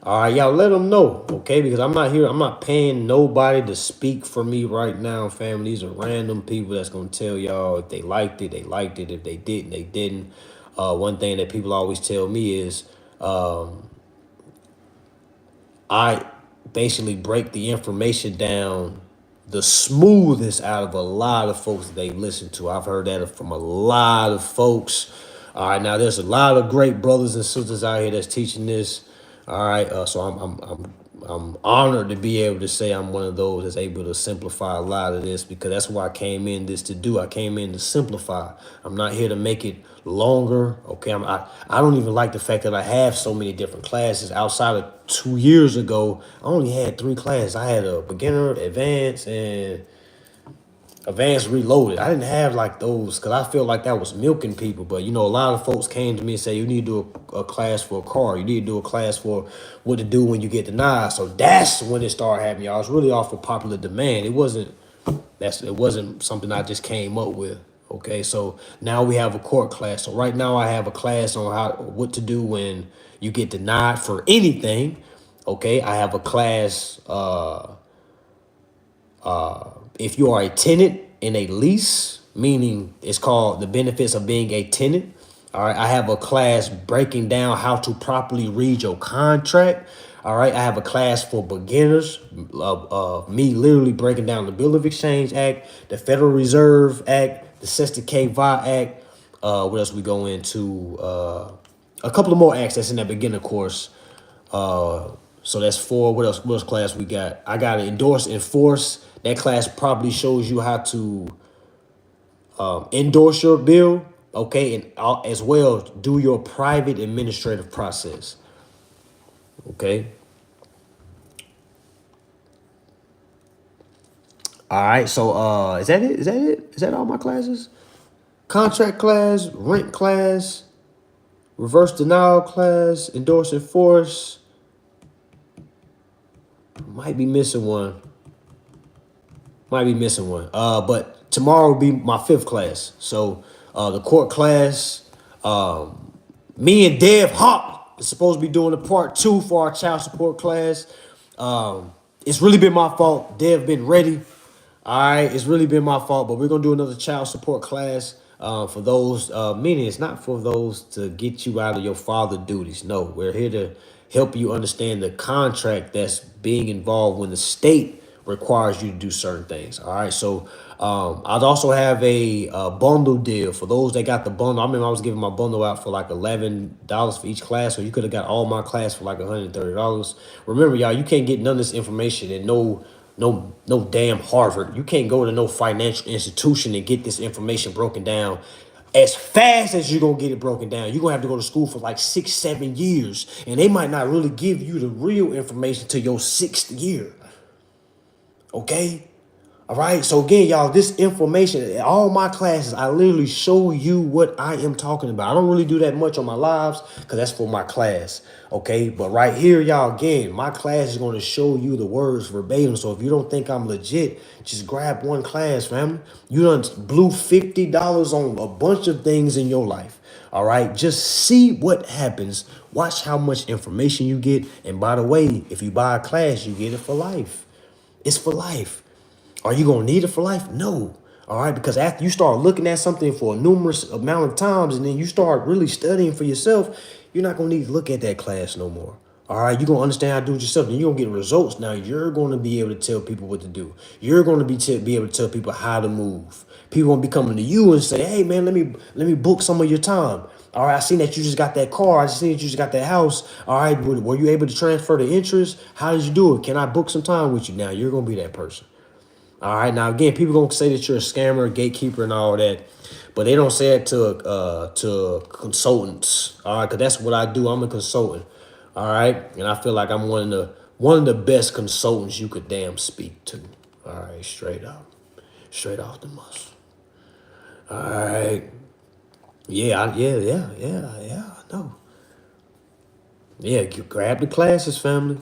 All right, y'all let them know, okay? Because I'm not here. I'm not paying nobody to speak for me right now, fam. These are random people that's going to tell y'all if they liked it, they liked it. If they didn't, they didn't. One thing that people always tell me is I basically break the information down the smoothest out of a lot of folks that they've listened to. I've heard that from a lot of folks. All right, now there's a lot of great brothers and sisters out here that's teaching this. All right, so I'm honored to be able to say I'm one of those that's able to simplify a lot of this, because that's what I came in this to do. I came in to simplify. I'm not here to make it longer. Okay, I don't even like the fact that I have so many different classes. Outside of 2 years ago, I only had 3 classes. I had a beginner, advanced, and advanced reloaded. I didn't have like those because I feel like that was milking people. But a lot of folks came to me and say, you need to do a class for a car. You need to do a class for what to do when you get denied. So that's when it started happening, y'all. It's really off of popular demand. It wasn't something I just came up with. Okay, so now we have a court class. So right now I have a class on what to do when you get denied for anything. Okay, I have a class if you are a tenant in a lease, meaning it's called the benefits of being a tenant. All right, I have a class breaking down how to properly read your contract. All right, I have a class for beginners, me literally breaking down the Bill of Exchange Act, the Federal Reserve Act, the Sesta Act. What else we go into? A couple of more acts that's in that beginner course. So that's 4. What else? What else class we got? I got to endorse, enforce. That class probably shows you how to endorse your bill, okay, and as well do your private administrative process, okay. All right, so is that it? Is that all my classes? Contract class, rent class, reverse denial class, endorse, enforce. Might be missing one. But tomorrow will be my 5th class. So the court class, me and Dev Hop is supposed to be doing a part 2 for our child support class. It's really been my fault. Dev been ready. All right, it's really been my fault, but we're gonna do another child support class for those. Meaning, it's not for those to get you out of your father duties. No, we're here to help you understand the contract that's being involved when the state requires you to do certain things. All right, so I'd also have a bundle deal for those that got the bundle. I remember I was giving my bundle out for like $11 for each class, so you could have got all my class for like $130. Remember, y'all, you can't get none of this information and no damn Harvard. You can't go to no financial institution and get this information broken down as fast as you're gonna get it broken down. You're gonna have to go to school for like 6-7 years, and they might not really give you the real information till your 6th year. Okay? All right. So again, y'all, this information, all my classes, I literally show you what I am talking about. I don't really do that much on my lives because that's for my class. Okay. But right here, y'all, again, my class is going to show you the words verbatim. So if you don't think I'm legit, just grab one class, family. You done blew $50 on a bunch of things in your life. All right. Just see what happens. Watch how much information you get. And by the way, if you buy a class, you get it for life. It's for life. Are you going to need it for life? No. All right. Because after you start looking at something for a numerous amount of times and then you start really studying for yourself, you're not going to need to look at that class no more. All right. You're going to understand how to do it yourself. And you're going to get results. Now you're going to be able to tell people what to do. You're going to be able to tell people how to move. People going to be coming to you and say, hey, man, let me book some of your time. All right, I seen that you just got that car. I seen that you just got that house. All right, were you able to transfer the interest? How did you do it? Can I book some time with you? Now you're going to be that person. All right. Now, again, people gonna say that you're a scammer, a gatekeeper, and all that, but they don't say it to consultants. All right, because that's what I do. I'm a consultant. All right, and I feel like I'm one of the best consultants you could damn speak to. All right, straight off the muscle. All right. Yeah. I know. Yeah, you grab the classes, family.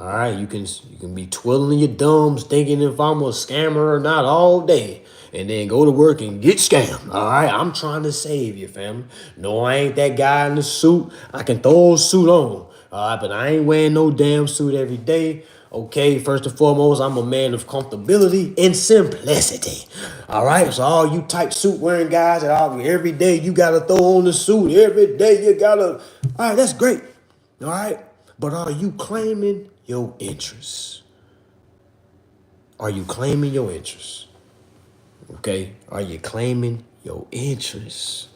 All right, you can be twiddling your thumbs, thinking if I'm a scammer or not all day, and then go to work and get scammed. All right, I'm trying to save you, family. No, I ain't that guy in the suit. I can throw a suit on, all right, but I ain't wearing no damn suit every day. Okay, first and foremost, I'm a man of comfortability and simplicity. All right, so all you tight suit wearing guys that every day you gotta throw on the suit. Every day you gotta. All right, that's great. All right. But are you claiming your interests? Are you claiming your interests? Okay. Are you claiming your interests?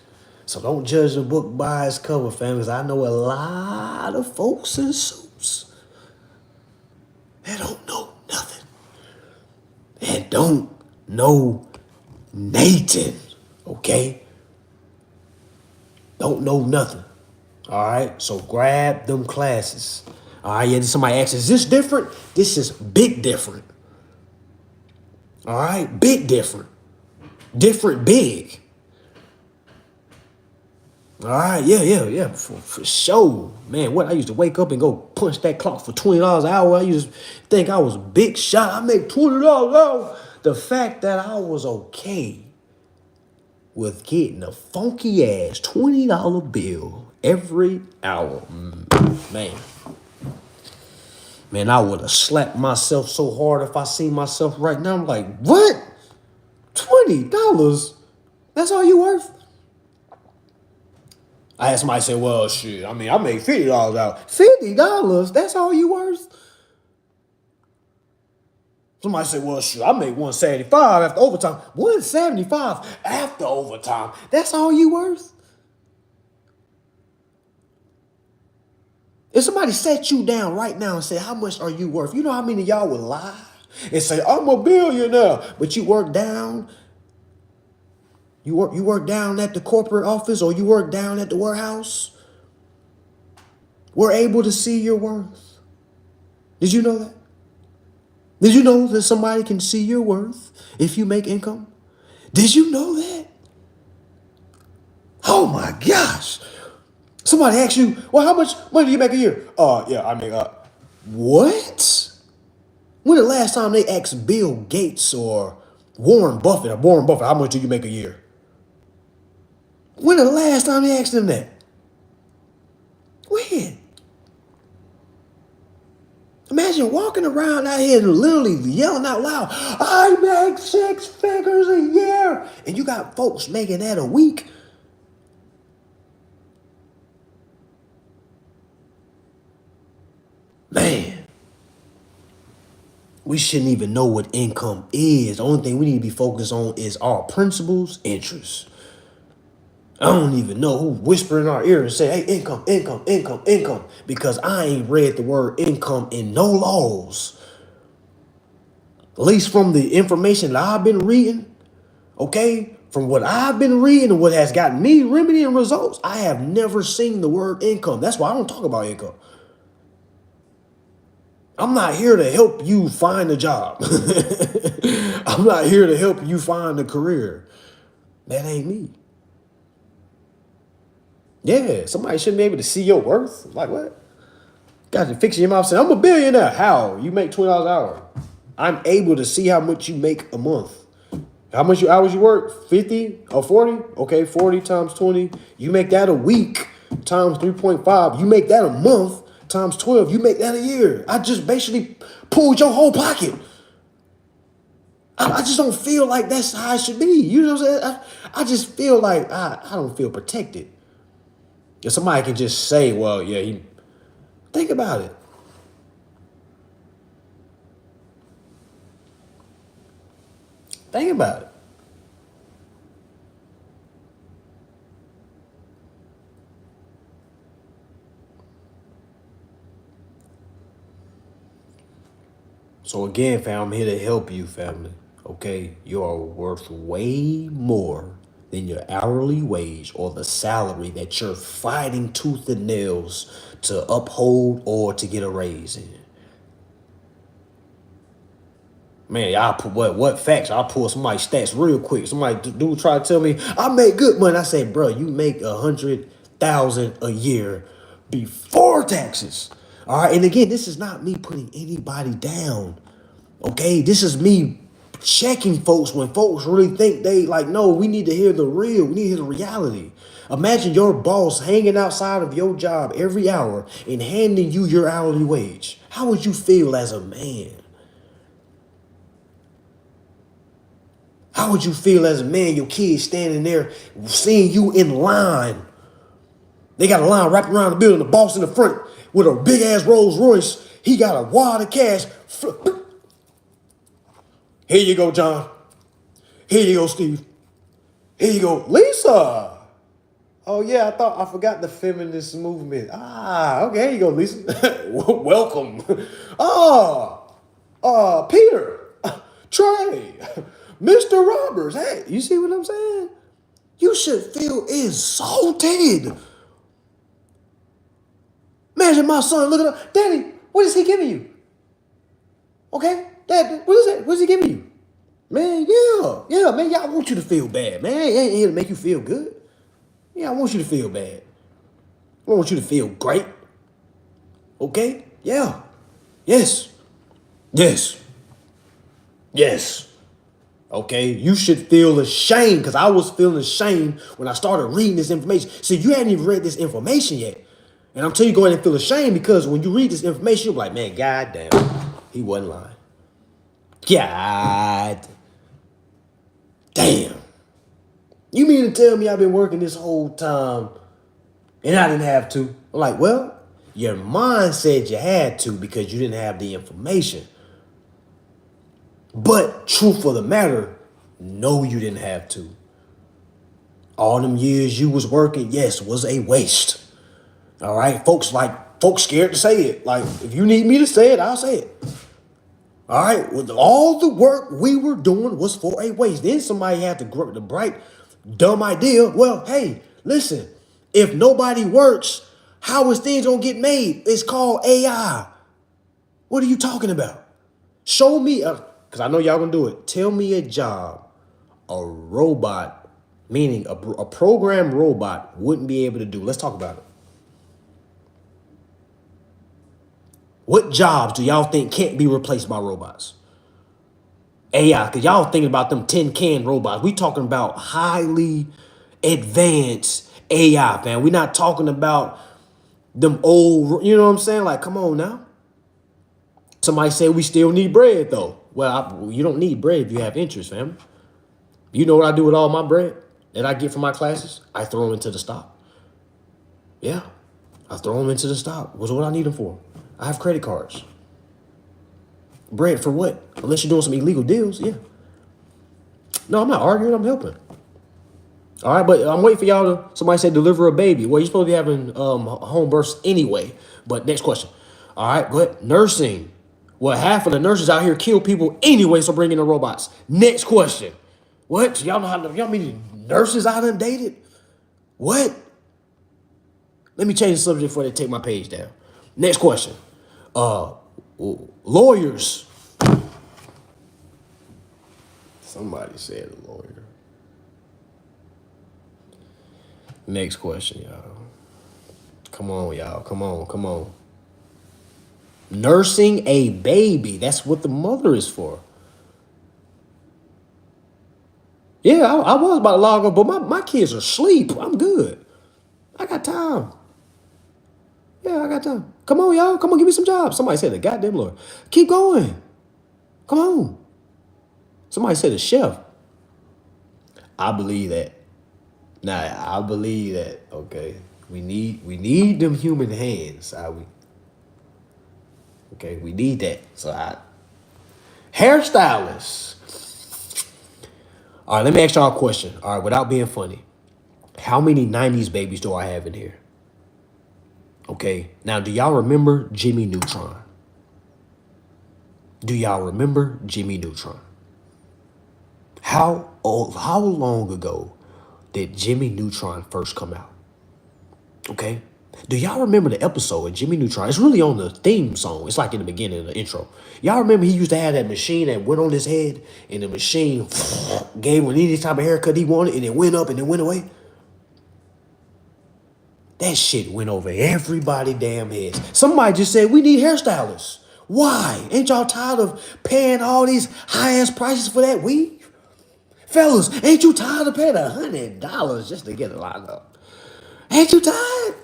So don't judge a book by its cover, families. I know a lot of folks in suits that don't know nothing. And don't know Nathan. Okay. Don't know nothing. All right, so grab them classes. All right, yeah, somebody asks, is this different? This is big different. All right, big different. Different big. All right, yeah, for sure. Man, what, I used to wake up and go punch that clock for $20 an hour. I used to think I was a big shot. I make $20 an hour. The fact that I was okay with getting a funky ass $20 bill every hour, man, I would have slapped myself so hard if I seen myself right now. I'm like, what? $20? That's all you worth? I had somebody say, well, shit, I mean, I made $50 out. $50? That's all you worth? Somebody say, well, shit, I made 175 after overtime. 175 after overtime? That's all you worth? If somebody sat you down right now and said, how much are you worth? You know how many of y'all would lie and say, I'm a billionaire, but you work down, you work down at the corporate office or you work down at the warehouse? We're able to see your worth. Did you know that? Did you know that somebody can see your worth if you make income? Did you know that? Oh my gosh. Somebody asks you, well, how much money do you make a year? What? When the last time they asked Bill Gates or Warren Buffett, how much do you make a year? When the last time they asked them that? When? Imagine walking around out here and literally yelling out loud, I make 6 figures a year. And you got folks making that a week. Man, we shouldn't even know what income is. The only thing we need to be focused on is our principles, interests. I don't even know who whisper in our ear and say, hey, income, because I ain't read the word income in no laws. At least from the information that I've been reading, okay? From what I've been reading and what has gotten me remedy and results, I have never seen the word income. That's why I don't talk about income. I'm not here to help you find a job. I'm not here to help you find a career. That ain't me. Yeah, somebody shouldn't be able to see your worth. Like what? Got to fix your mouth saying, I'm a billionaire. How? You make $20 an hour. I'm able to see how much you make a month. How much hours you work? 50 or 40? Okay, 40 times 20. You make that a week times 3.5. You make that a month times 12. You make that a year. I just basically pulled your whole pocket. I just don't feel like that's how it should be. You know what I'm saying? I just feel like I don't feel protected. If somebody can just say, well, yeah, think about it. Think about it. So again, fam, I'm here to help you, family. Okay, you are worth way more than your hourly wage or the salary that you're fighting tooth and nails to uphold or to get a raise in. Man, y'all put what facts? I'll pull somebody's stats real quick. Somebody dude try to tell me I make good money. I say, bro, you make 100,000 a year before taxes. All right, and again, this is not me putting anybody down. Okay, this is me checking folks when folks really think they like, no, we need to hear the real, we need to hear the reality. Imagine your boss hanging outside of your job every hour and handing you your hourly wage. How would you feel as a man? How would you feel as a man, your kids standing there seeing you in line? They got a line wrapped around the building, the boss in the front with a big ass Rolls Royce. He got a wad of cash. Here you go, John. Here you go, Steve. Here you go, Lisa. Oh yeah, I forgot the feminist movement. Ah, okay, here you go, Lisa. Welcome. Ah, Peter, Trey, Mr. Roberts. Hey, you see what I'm saying? You should feel insulted. Imagine my son looking up, Daddy, what is he giving you? Okay, Dad, what is that? What is he giving you? Man, yeah, man, yeah, I want you to feel bad, man. I ain't here to make you feel good. Yeah, I want you to feel bad. I want you to feel great. Okay? Yeah. Yes. Yes. Yes. Okay? You should feel ashamed because I was feeling ashamed when I started reading this information. See, you hadn't even read this information yet. And I'm telling you, go ahead and feel ashamed because when you read this information, you're like, man, goddamn, he wasn't lying. God damn. You mean to tell me I've been working this whole time and I didn't have to? I'm like, well, your mind said you had to because you didn't have the information. But truth of the matter, no, you didn't have to. All them years you was working, yes, was a waste. All right, folks scared to say it. Like, if you need me to say it, I'll say it. All right, well, all the work we were doing was for a waste. Then somebody had the bright, dumb idea. Well, hey, listen, if nobody works, how is things gonna get made? It's called AI. What are you talking about? Show me, because I know y'all gonna do it. Tell me a job a robot, meaning a programmed robot, wouldn't be able to do. Let's talk about it. What jobs do y'all think can't be replaced by robots? AI, because y'all thinking about them tin can robots. We talking about highly advanced AI, man. We not talking about them old, you know what I'm saying? Like, come on now. Somebody said we still need bread, though. Well, you don't need bread if you have interest, fam. You know what I do with all my bread that I get from my classes? I throw them into the stock. Yeah, I throw them into the stock. What's what I need them for? I have credit cards. Bread for what? Unless you're doing some illegal deals, yeah. No, I'm not arguing. I'm helping. All right, but I'm waiting for y'all to, somebody said deliver a baby. Well, you're supposed to be having home births anyway. But next question. All right, go ahead. Nursing. Well, half of the nurses out here kill people anyway, so bring in the robots. Next question. What? Y'all know how, y'all mean nurses out undated? What? Let me change the subject before they take my page down. Next question. Lawyers. Somebody said a lawyer. Next question, y'all. Come on, y'all. Come on, come on. Nursing a baby. That's what the mother is for. Yeah, I was about to log on, but my kids are asleep. I'm good. I got time. Yeah, I got time. Come on, y'all. Come on, give me some jobs. Somebody said the goddamn Lord. Keep going. Come on. Somebody said a chef. I believe that. Nah, I believe that. Okay. We need them human hands. Okay, we need that. Hairstylists. All right, let me ask y'all a question. All right, without being funny. How many 90s babies do I have in here? Okay, now do y'all remember Jimmy Neutron? Do y'all remember Jimmy Neutron? How long ago did Jimmy Neutron first come out? Okay. Do y'all remember the episode of Jimmy Neutron? It's really on the theme song. It's like in the beginning of the intro. Y'all remember he used to have that machine that went on his head and the machine gave him any type of haircut he wanted and it went up and it went away? That shit went over everybody damn heads. Somebody just said we need hairstylists. Why? Ain't y'all tired of paying all these high-ass prices for that weave? Fellas, ain't you tired of paying $100 just to get it lined up? Ain't you tired?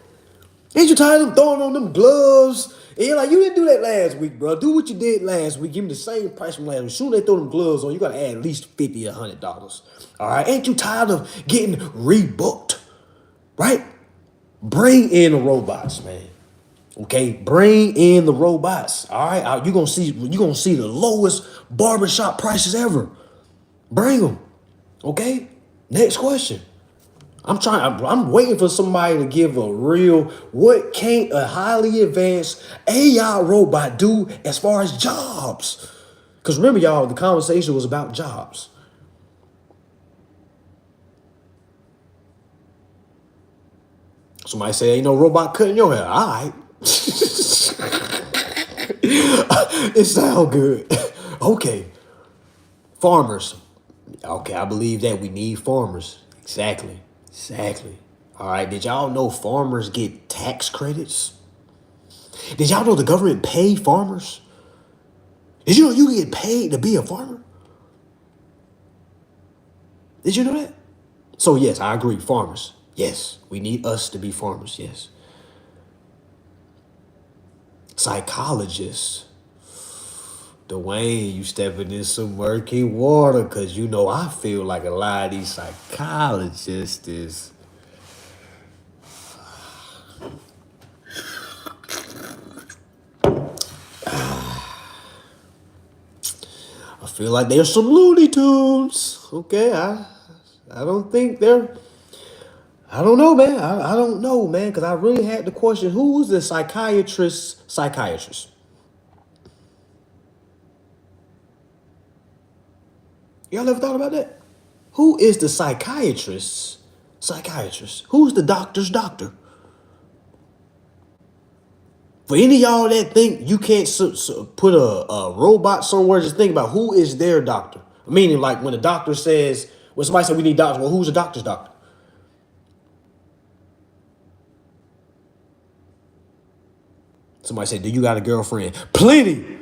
Ain't you tired of them throwing on them gloves? And you're like, you didn't do that last week, bro. Do what you did last week. Give me the same price from last week. As soon as they throw them gloves on, you gotta add at least $50 or $100. All right? Ain't you tired of getting rebooked? Right? Bring in the robots, man. Okay, bring in the robots. All right, you're gonna see the lowest barbershop prices ever. Bring them. Okay. Next question. I'm waiting for somebody to give a real, what can't a highly advanced AI robot do as far as jobs? Because remember, y'all, the conversation was about jobs. Somebody say, ain't no robot cutting your hair. All right. It sounds good. Okay. Farmers. Okay, I believe that we need farmers. Exactly. All right, did y'all know farmers get tax credits? Did y'all know the government pay farmers? Did you know you get paid to be a farmer? Did you know that? So yes, I agree, farmers. Yes, we need us to be farmers, yes. Psychologists. Dwayne, you stepping in some murky water because you know I feel like a lot of these psychologists is. I feel like they're some Looney Tunes. Okay, I don't think they're. I don't know, man. I don't know, man, because I really had the question: who's the psychiatrist? Psychiatrist. Y'all ever thought about that? Who is the psychiatrist? Psychiatrist. Who's the doctor's doctor? For any of y'all that think you can't put a robot somewhere, just think about who is their doctor. Meaning, like when a doctor says, when somebody said we need doctors, well, who's the doctor's doctor? Somebody said, do you got a girlfriend? Plenty.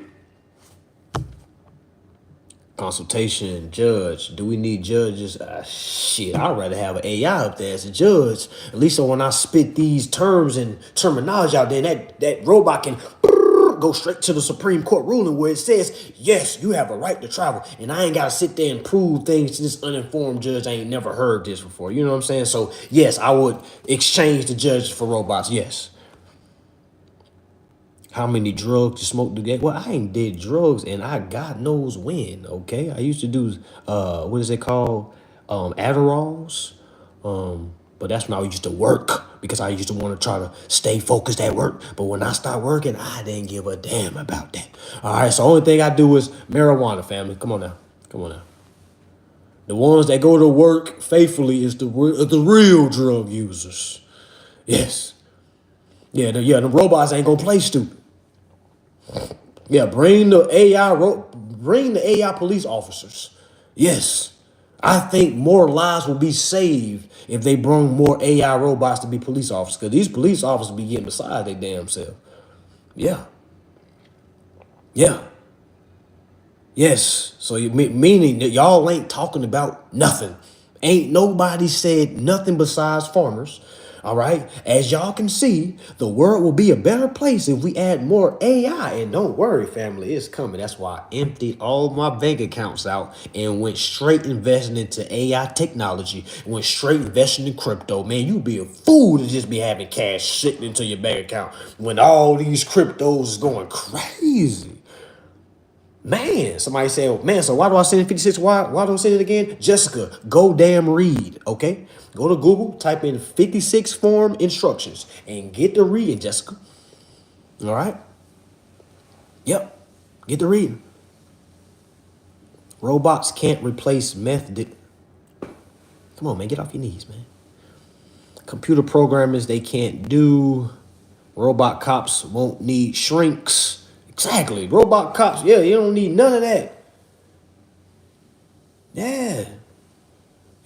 Consultation, judge. Do we need judges? Shit, I'd rather have an AI up there as a judge. At least so when I spit these terms and terminology out there, that robot can go straight to the Supreme Court ruling where it says, yes, you have a right to travel. And I ain't got to sit there and prove things to this uninformed judge. I ain't never heard this before. You know what I'm saying? So, yes, I would exchange the judge for robots. Yes. How many drugs you smoke do that? Well, I ain't did drugs and I God knows when, okay? I used to do, what is it called? Adderalls. But that's when I used to work because I used to want to try to stay focused at work. But when I start working, I didn't give a damn about that. All right, so the only thing I do is marijuana, family. Come on now. The ones that go to work faithfully is the real drug users. Yes. Yeah, the robots ain't gonna play stupid. Yeah, bring the AI police officers. Yes. I think more lives will be saved if they bring more AI robots to be police officers. Because these police officers be getting beside their damn self. Yeah. Yeah. Yes. So meaning that y'all ain't talking about nothing. Ain't nobody said nothing besides farmers. All right. As y'all can see, the world will be a better place if we add more AI. And don't worry, family, it's coming. That's why I emptied all my bank accounts out and went straight investing into AI technology. Went straight investing in crypto. Man, you'd be a fool to just be having cash sitting into your bank account when all these cryptos is going crazy. Man, somebody said, man, so why do I send 56? Why do I send it again? Jessica, go damn read, okay? Go to Google, type in 56 form instructions, and get to reading, Jessica. All right? Yep, get to reading. Robots can't replace method. Come on, man, get off your knees, man. Computer programmers, they can't do. Robot cops won't need shrinks. Exactly. Robot cops, yeah, you don't need none of that. Yeah.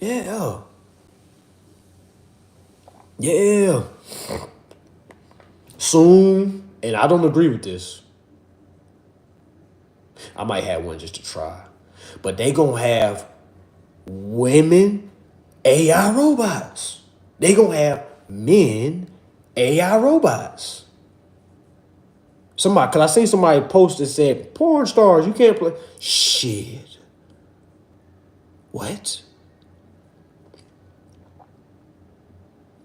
Yeah. Oh. Yeah. Soon, and I don't agree with this. I might have one just to try. But they gonna have women AI robots. They gonna have men AI robots. Somebody, cause I seen somebody post that said, porn stars, you can't play. Shit. What?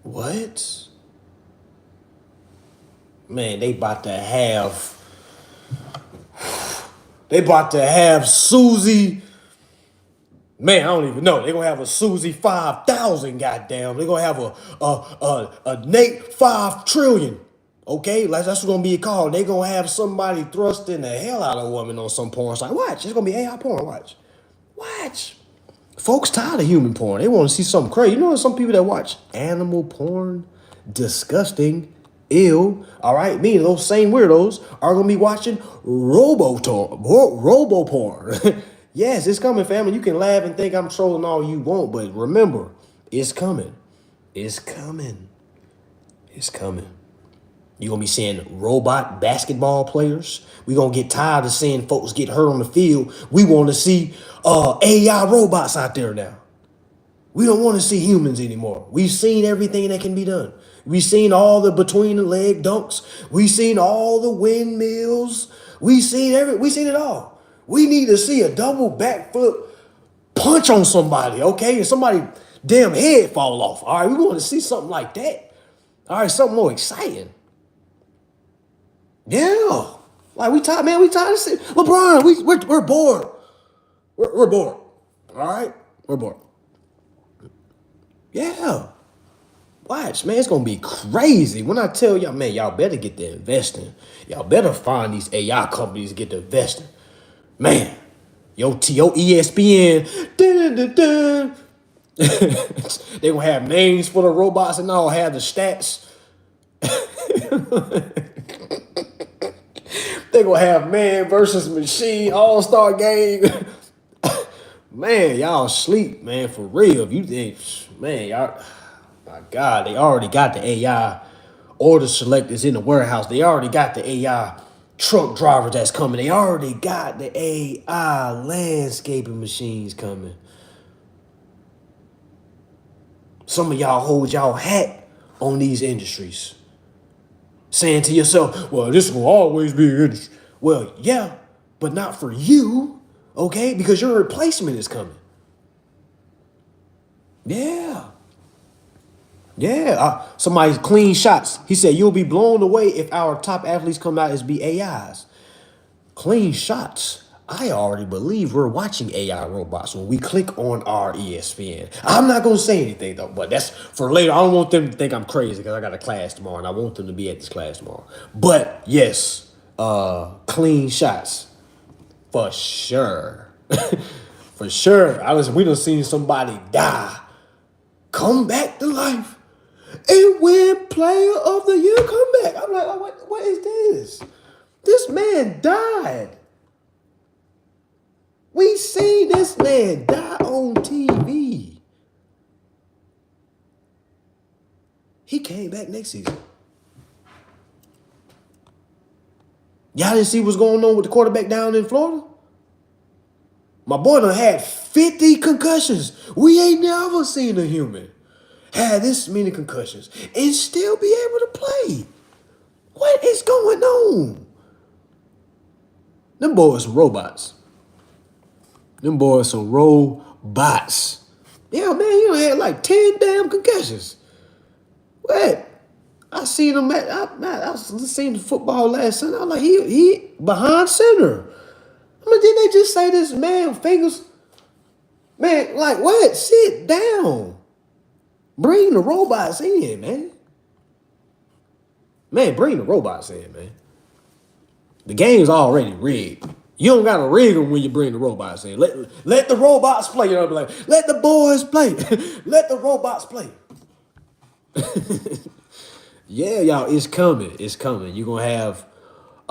What? Man, they about to have Susie. Man, I don't even know. They're gonna have a Susie 5,000, goddamn. They're gonna have a Nate 5 trillion. Okay? Like that's what's gonna be called. They're gonna have somebody thrusting the hell out of a woman on some porn site. Watch, it's gonna be AI porn. Watch. Watch. Folks tired of human porn. They want to see something crazy. You know, there's some people that watch animal porn, disgusting, ill. All right, meaning those same weirdos are gonna be watching robo porn. Yes, it's coming, family. You can laugh and think I'm trolling all you want, but remember, it's coming. It's coming. It's coming. You're gonna be seeing robot basketball players. We're gonna get tired of seeing folks get hurt on the field. We want to see AI robots out there now. We don't want to see humans anymore. We've seen everything that can be done. We've seen all the between the leg dunks. We've seen all the windmills. We seen it all. We need to see a double backflip punch on somebody, okay? And somebody damn head fall off. All right, we want to see something like that. All right, something more exciting. Yeah. Like we tired, man. We tired of seeing LeBron. We're bored. We're bored. All right? We're bored. Yeah. Watch, man, it's gonna be crazy. When I tell y'all, man, y'all better get to investing. Y'all better find these AI companies to get to investing. Man, yo ESPN, dun, dun, dun, dun. They gonna have names for the robots and all, have the stats. They gonna have man versus machine all-star game. Man, y'all sleep, man, for real. If you think, man, y'all, my God, they already got the AI order selectors in the warehouse. They already got the AI truck drivers that's coming. They already got the AI landscaping machines coming. Some of y'all hold y'all hat on these industries, saying to yourself, well, this will always be an industry. Well, yeah, but not for you, okay? Because your replacement is coming. Yeah. Yeah. Somebody's clean shots. He said, you'll be blown away if our top athletes come out as be AIs. Clean shots. I already believe we're watching AI robots when we click on our ESPN. I'm not going to say anything, though, but that's for later. I don't want them to think I'm crazy because I got a class tomorrow, and I want them to be at this class tomorrow. But, yes, clean shots. For sure. For sure. We done seen somebody die, come back to life, and win player of the year comeback. I'm like, what is this? This man died. We seen this man die on TV. He came back next season. Y'all didn't see what's going on with the quarterback down in Florida? My boy done had 50 concussions. We ain't never seen a human have this many concussions and still be able to play. What is going on? Them boys some robots. Them boys some robots. Yeah, man, you done had like 10 damn concussions. What? I seen him I seen the football last Sunday. I was like, he behind center. I mean, didn't they just say this man fingers? Man, like what? Sit down. Bring the robots in, man. Man, bring the robots in, man. The game's already rigged. You don't gotta rig them when you bring the robots in. Let the robots play. You know, like, let the boys play. Let the robots play. Yeah, y'all, it's coming. It's coming. You're gonna have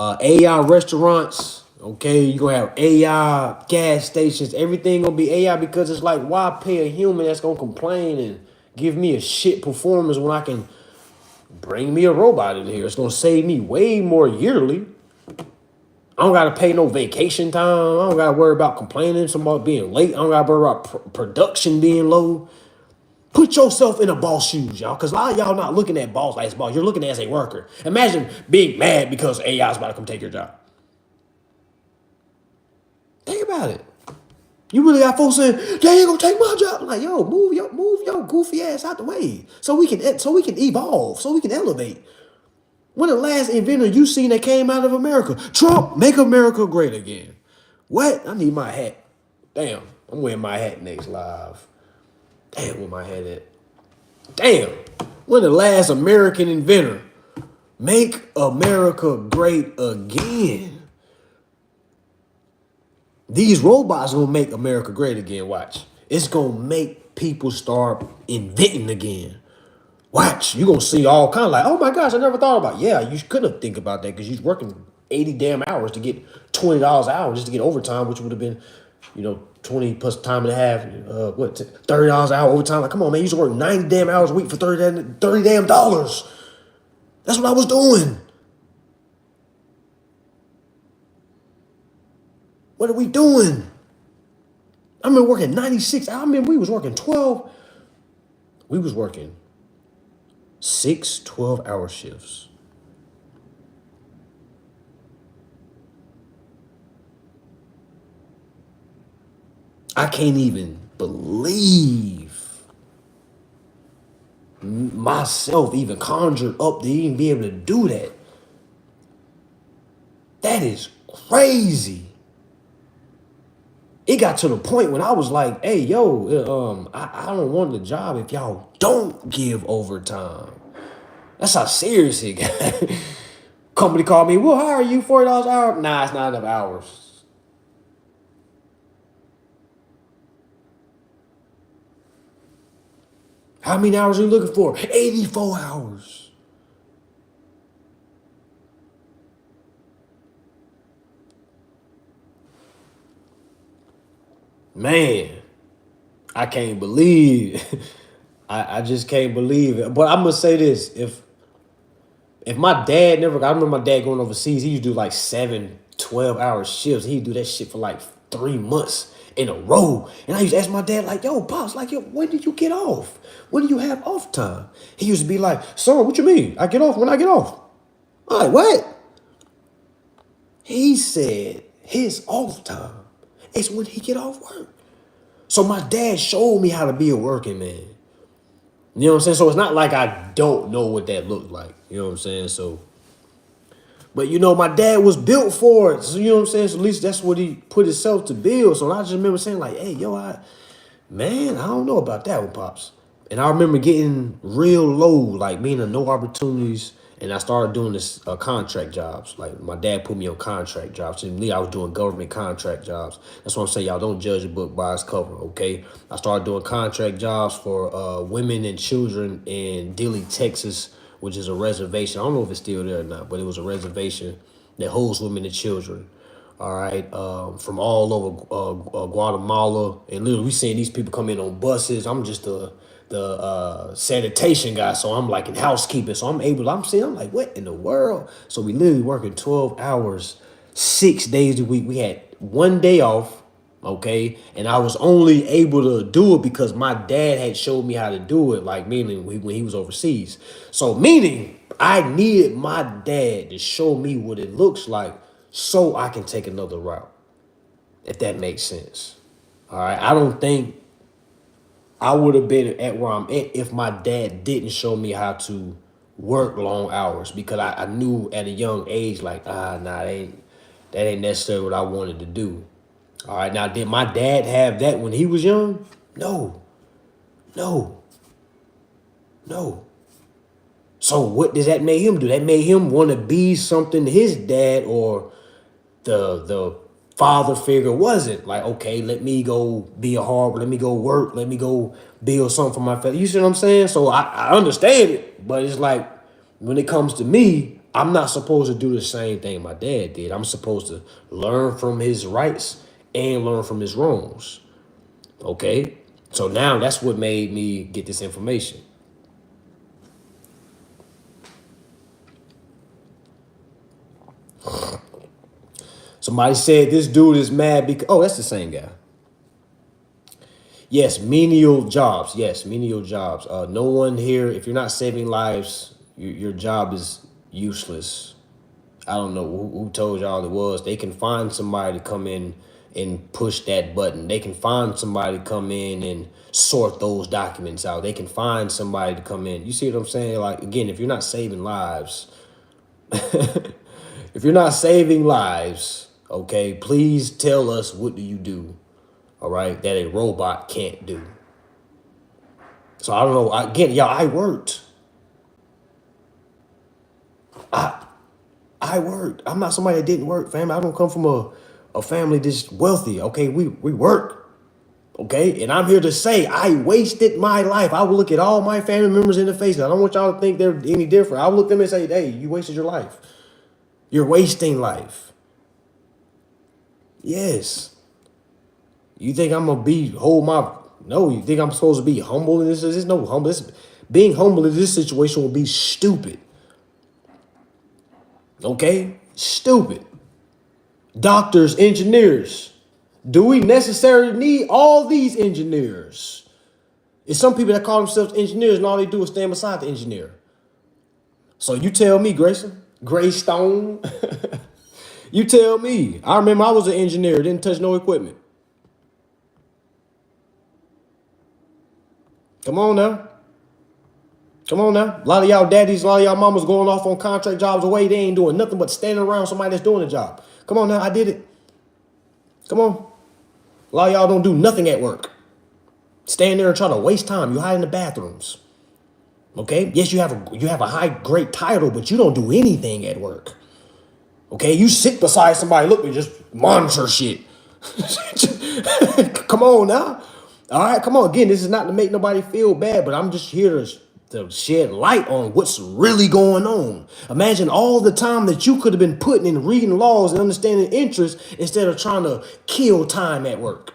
AI restaurants. Okay, you're gonna have AI gas stations. Everything gonna be AI because it's like, why pay a human that's gonna complain and give me a shit performance when I can bring me a robot in here? It's gonna save me way more yearly. I don't gotta pay no vacation time. I don't gotta worry about complaining, somebody being late. I don't gotta worry about production being low. Put yourself in a boss shoes, y'all, because a lot of y'all not looking at boss as boss. You're looking at as a worker. Imagine being mad because AI is about to come take your job. Think about it. You really got folks saying, they ain't gonna take my job. I'm like, yo, move your goofy ass out the way so we can evolve, so we can elevate. When the last inventor you seen that came out of America? Trump, make America great again. What? I need my hat. Damn, I'm wearing my hat next live. Damn, where my hat at? Damn, when the last American inventor? Make America great again. These robots gonna make America great again, watch. It's gonna make people start inventing again. Watch, you gonna see all kind of like, oh my gosh, I never thought about it. Yeah, you couldn't think about that because you're working 80 damn hours to get $20 an hour just to get overtime, which would have been, 20 plus time and a half, $30 an hour overtime. Like, come on, man, you used to work 90 damn hours a week for $30 damn dollars. That's what I was doing. What are we doing? I remember working 96. I remember we was working 12. We was working 6 12-hour shifts. I can't even believe myself even conjured up to even be able to do that. That is crazy. It got to the point when I was like, hey, yo, I don't want the job if y'all don't give overtime. That's how serious it got. Company called me, we'll hire you $40 an hour. Nah, it's not enough hours. How many hours are you looking for? 84 hours. Man, I can't believe I just can't believe it. But I'm gonna say this: if my dad never, I remember my dad going overseas. He used to do like 7 12-hour shifts. He'd do that shit for like 3 months in a row. And I used to ask my dad, like, yo, pops, like, yo, when did you get off? When do you have off time? He used to be like, son, what you mean? I get off when I get off. I'm like, what? He said his off time is when he get off work. So my dad showed me how to be a working man. You know what I'm saying? So it's not like I don't know what that looked like. You know what I'm saying? So, but my dad was built for it. So you know what I'm saying? So at least that's what he put himself to build. So I just remember saying like, hey, yo, I don't know about that one, Pops. And I remember getting real low, like meaning no opportunities. And I started doing this contract jobs. Like my dad put me on contract jobs. And me, I was doing government contract jobs. That's what I'm saying. Y'all don't judge a book by its cover, okay? I started doing contract jobs for women and children in Dilley, Texas, which is a reservation. I don't know if it's still there or not, but it was a reservation that holds women and children. All right, from all over Guatemala, and literally we seeing these people come in on buses. I'm just the sanitation guy, so I'm like in housekeeping, so I'm seeing, I'm like, what in the world? So we literally working 12 hours, 6 days a week. We had one day off, okay, and I was only able to do it because my dad had showed me how to do it, like meaning when he was overseas. So meaning I needed my dad to show me what it looks like so I can take another route, if that makes sense. All right, I don't think I would have been at where I'm at if my dad didn't show me how to work long hours, because I knew at a young age, like, nah, that ain't necessarily what I wanted to do. All right, now did my dad have that when he was young? No, no, no. So what does that make him do? That made him want to be something his dad or the father figure wasn't. Like, okay, let me go be a hard, let me go work, let me go build something for my family. You see what I'm saying? So I understand it, but it's like when it comes to me, I'm not supposed to do the same thing my dad did. I'm supposed to learn from his rights and learn from his wrongs. Okay? So now that's what made me get this information. Somebody said this dude is mad because, oh, that's the same guy. Yes, menial jobs. Yes, menial jobs. No one here, if you're not saving lives, your job is useless. I don't know who told y'all it was. They can find somebody to come in and push that button. They can find somebody to come in and sort those documents out. They can find somebody to come in. You see what I'm saying? Like, again, if you're not saving lives, if you're not saving lives, okay, please tell us, what do you do? All right, that a robot can't do. So I don't know. Again, y'all, I worked. I worked. I'm not somebody that didn't work, family. I don't come from a family that's wealthy. Okay, we work. Okay, and I'm here to say I wasted my life. I will look at all my family members in the face. I don't want y'all to think they're any different. I will look at them and say, hey, you wasted your life. You're wasting life. Yes. You think I'm gonna be hold my no, you think I'm supposed to be humble in this? There's no humble. Being humble in this situation will be stupid. Okay? Stupid. Doctors, engineers. Do we necessarily need all these engineers? It's some people that call themselves engineers and all they do is stand beside the engineer. So you tell me, Grayson, Greystone, you tell me. I remember I was an engineer, didn't touch no equipment. Come on now. Come on now. A lot of y'all daddies, a lot of y'all mamas going off on contract jobs away. They ain't doing nothing but standing around somebody that's doing the job. Come on now, I did it. Come on. A lot of y'all don't do nothing at work. Stand there and try to waste time. You hide in the bathrooms. Okay? Yes, you have a high, great title, but you don't do anything at work. Okay? You sit beside somebody, look, and just monitor shit. Come on now. All right, come on. Again, this is not to make nobody feel bad, but I'm just here to shed light on what's really going on. Imagine all the time that you could have been putting in reading laws and understanding interests instead of trying to kill time at work.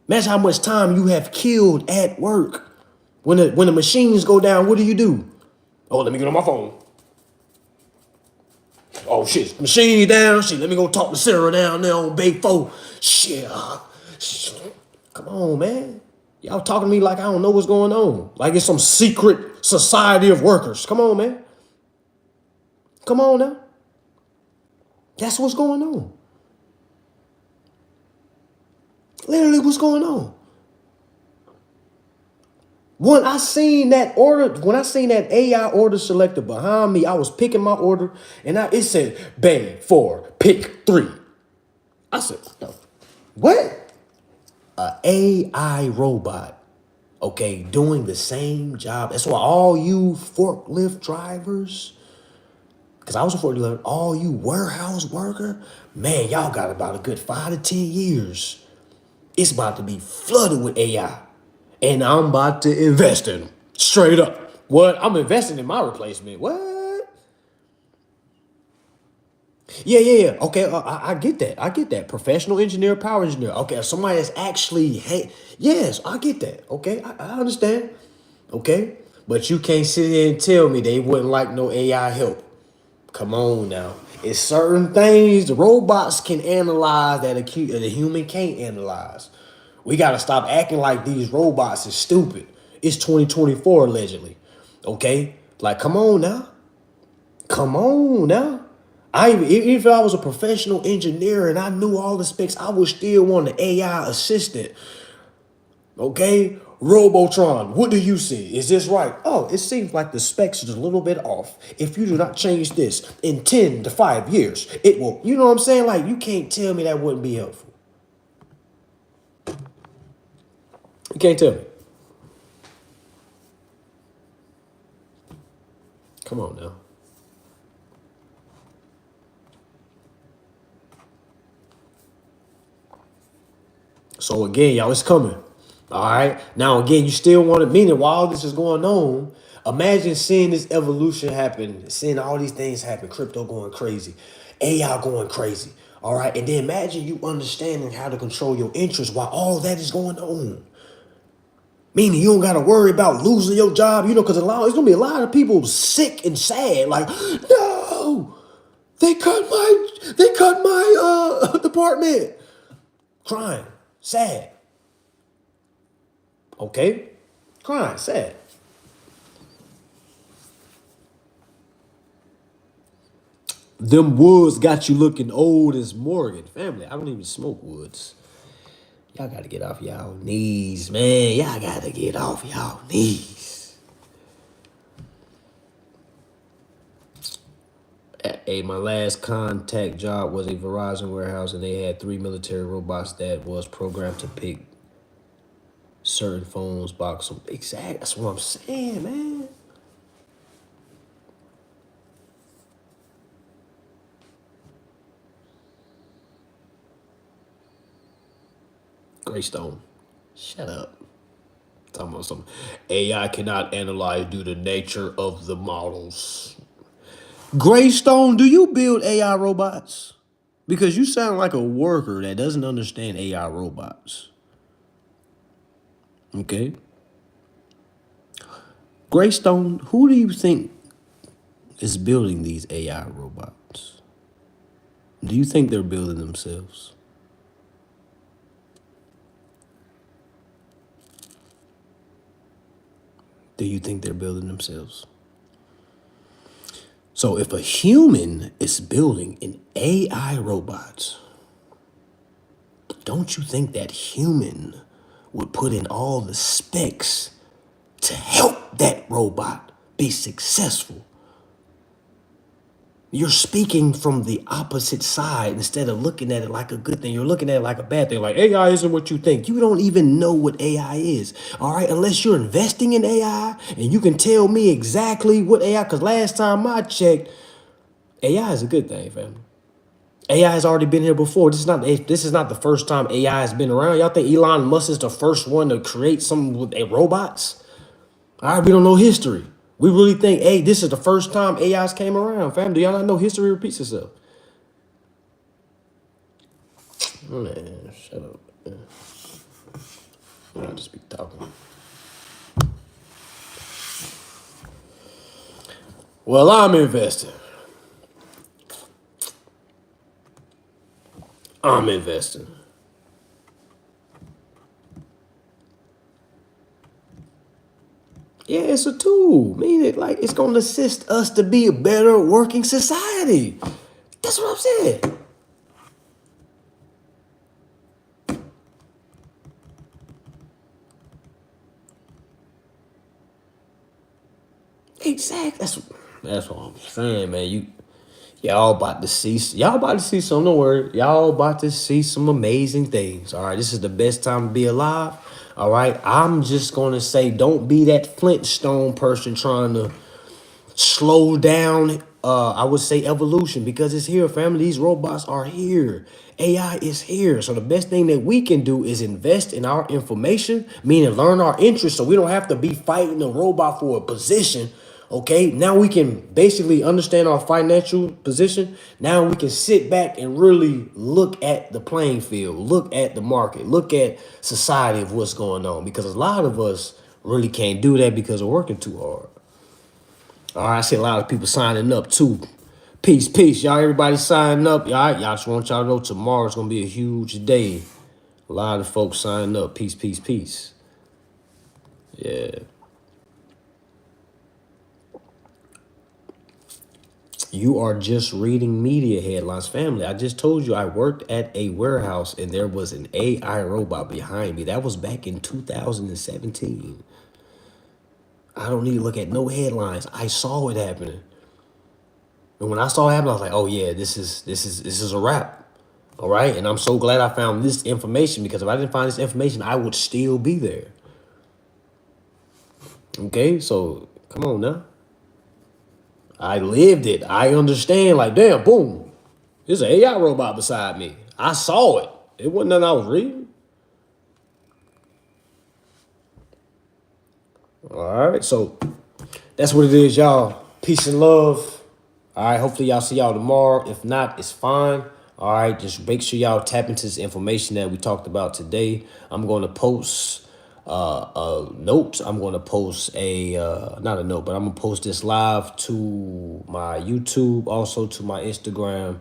Imagine how much time you have killed at work. When the machines go down, what do? Oh, let me get on my phone. Oh shit, machine down. Shit, let me go talk to Sarah down there on Bay 4. Shit. Come on, man. Y'all talking to me like I don't know what's going on. Like it's some secret society of workers. Come on, man. Come on now. That's what's going on. Literally what's going on. When I seen that AI order selector behind me, I was picking my order and it said Bay 4, pick 3. I said, what? A AI robot, okay, doing the same job. That's why all you forklift drivers, because I was a forklift driver, all you warehouse worker, man, y'all got about a good 5 to 10 years. It's about to be flooded with AI. And I'm about to invest in them. Straight up. What? I'm investing in my replacement. What? Yeah. Okay, I get that. I get that. Professional engineer, power engineer. Okay, somebody that's actually, hey, yes, I get that. Okay, I understand. Okay, but you can't sit here and tell me they wouldn't like no AI help. Come on now. It's certain things the robots can analyze that the human can't analyze. We gotta stop acting like these robots is stupid. It's 2024 allegedly. Okay? Like, come on now. Come on now. Even if I was a professional engineer and I knew all the specs, I would still want an AI assistant. Okay? Robotron, what do you see? Is this right? Oh, it seems like the specs is a little bit off. If you do not change this in 10 to 5 years, it will, you know what I'm saying? Like, you can't tell me that wouldn't be helpful. You can't tell me. Come on now. So again, y'all, it's coming. All right. Now again, you still want to mean it while all this is going on. Imagine seeing this evolution happen, seeing all these things happen, crypto going crazy, AI going crazy. All right. And then imagine you understanding how to control your interests while all that is going on. Meaning you don't gotta worry about losing your job, because it's gonna be a lot of people sick and sad, like, no, they cut my department. Crying, sad. Okay? Crying, sad. Them woods got you looking old as Morgan. Family, I don't even smoke woods. Y'all gotta get off y'all knees, man. Y'all gotta get off y'all knees. Hey, my last contact job was a Verizon warehouse, and they had 3 military robots that was programmed to pick certain phones, box them. Exactly. That's what I'm saying, man. Greystone, shut up. Talking about something. AI cannot analyze due to nature of the models. Greystone, do you build AI robots? Because you sound like a worker that doesn't understand AI robots. Okay. Greystone, who do you think is building these AI robots? Do you think they're building themselves? Do you think they're building themselves? So if a human is building an AI robot, don't you think that human would put in all the specs to help that robot be successful? You're speaking from the opposite side instead of looking at it like a good thing. You're looking at it like a bad thing. Like AI isn't what you think. You don't even know what AI is. All right. Unless you're investing in AI and you can tell me exactly what AI, because last time I checked, AI is a good thing, family. AI has already been here before. This is not the first time AI has been around. Y'all think Elon Musk is the first one to create something with robots? All right, we don't know history. We really think, hey, this is the first time AIs came around, fam. Do y'all not know history repeats itself? Man, shut up. Man. I'll just be talking. Well, I'm investing. I'm investing. Yeah, it's a tool. Meaning, like, it's going to assist us to be a better working society. That's what I'm saying. Exactly. That's what I'm saying, man. Y'all about to see some. Don't worry. Y'all about to see some amazing things. All right. This is the best time to be alive. All right. I'm just gonna say, don't be that Flintstone person trying to slow down. I would say evolution, because it's here, family. These robots are here. AI is here. So the best thing that we can do is invest in our information, meaning learn our interests, so we don't have to be fighting a robot for a position. Okay, now we can basically understand our financial position. Now we can sit back and really look at the playing field, look at the market, look at society of what's going on. Because a lot of us really can't do that because we're working too hard. All right, I see a lot of people signing up too. Peace, peace, y'all. Everybody signing up. All right, y'all just want y'all to know tomorrow's gonna be a huge day. A lot of folks signing up. Peace, peace, peace. Yeah. You are just reading media headlines, family. I just told you I worked at a warehouse and there was an AI robot behind me. That was back in 2017. I don't need to look at no headlines. I saw it happening. And when I saw it happen, I was like, oh yeah, this is a wrap. All right. And I'm so glad I found this information, because if I didn't find this information, I would still be there. Okay, so come on now. I lived it. I understand. Like, damn, boom. There's an AI robot beside me. I saw it. It wasn't nothing I was reading. All right, so that's what it is, y'all. Peace and love. All right, hopefully y'all see y'all tomorrow. If not, it's fine. All right, just make sure y'all tap into this information that we talked about today. I'm going to post a note. I'm going to post not a note, but I'm going to post this live to my YouTube, also to my Instagram.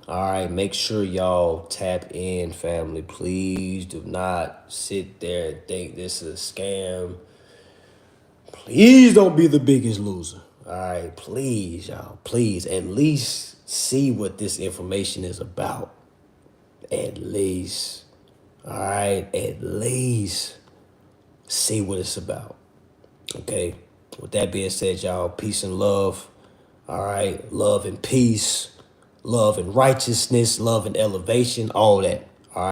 All right, make sure y'all tap in, family. Please do not sit there and think this is a scam. Please don't be the biggest loser. All right, please, y'all. Please, at least see what this information is about. At least. All right, at least see what it's about. Okay. With that being said, y'all, peace and love. All right, love and peace, love and righteousness, love and elevation, all that.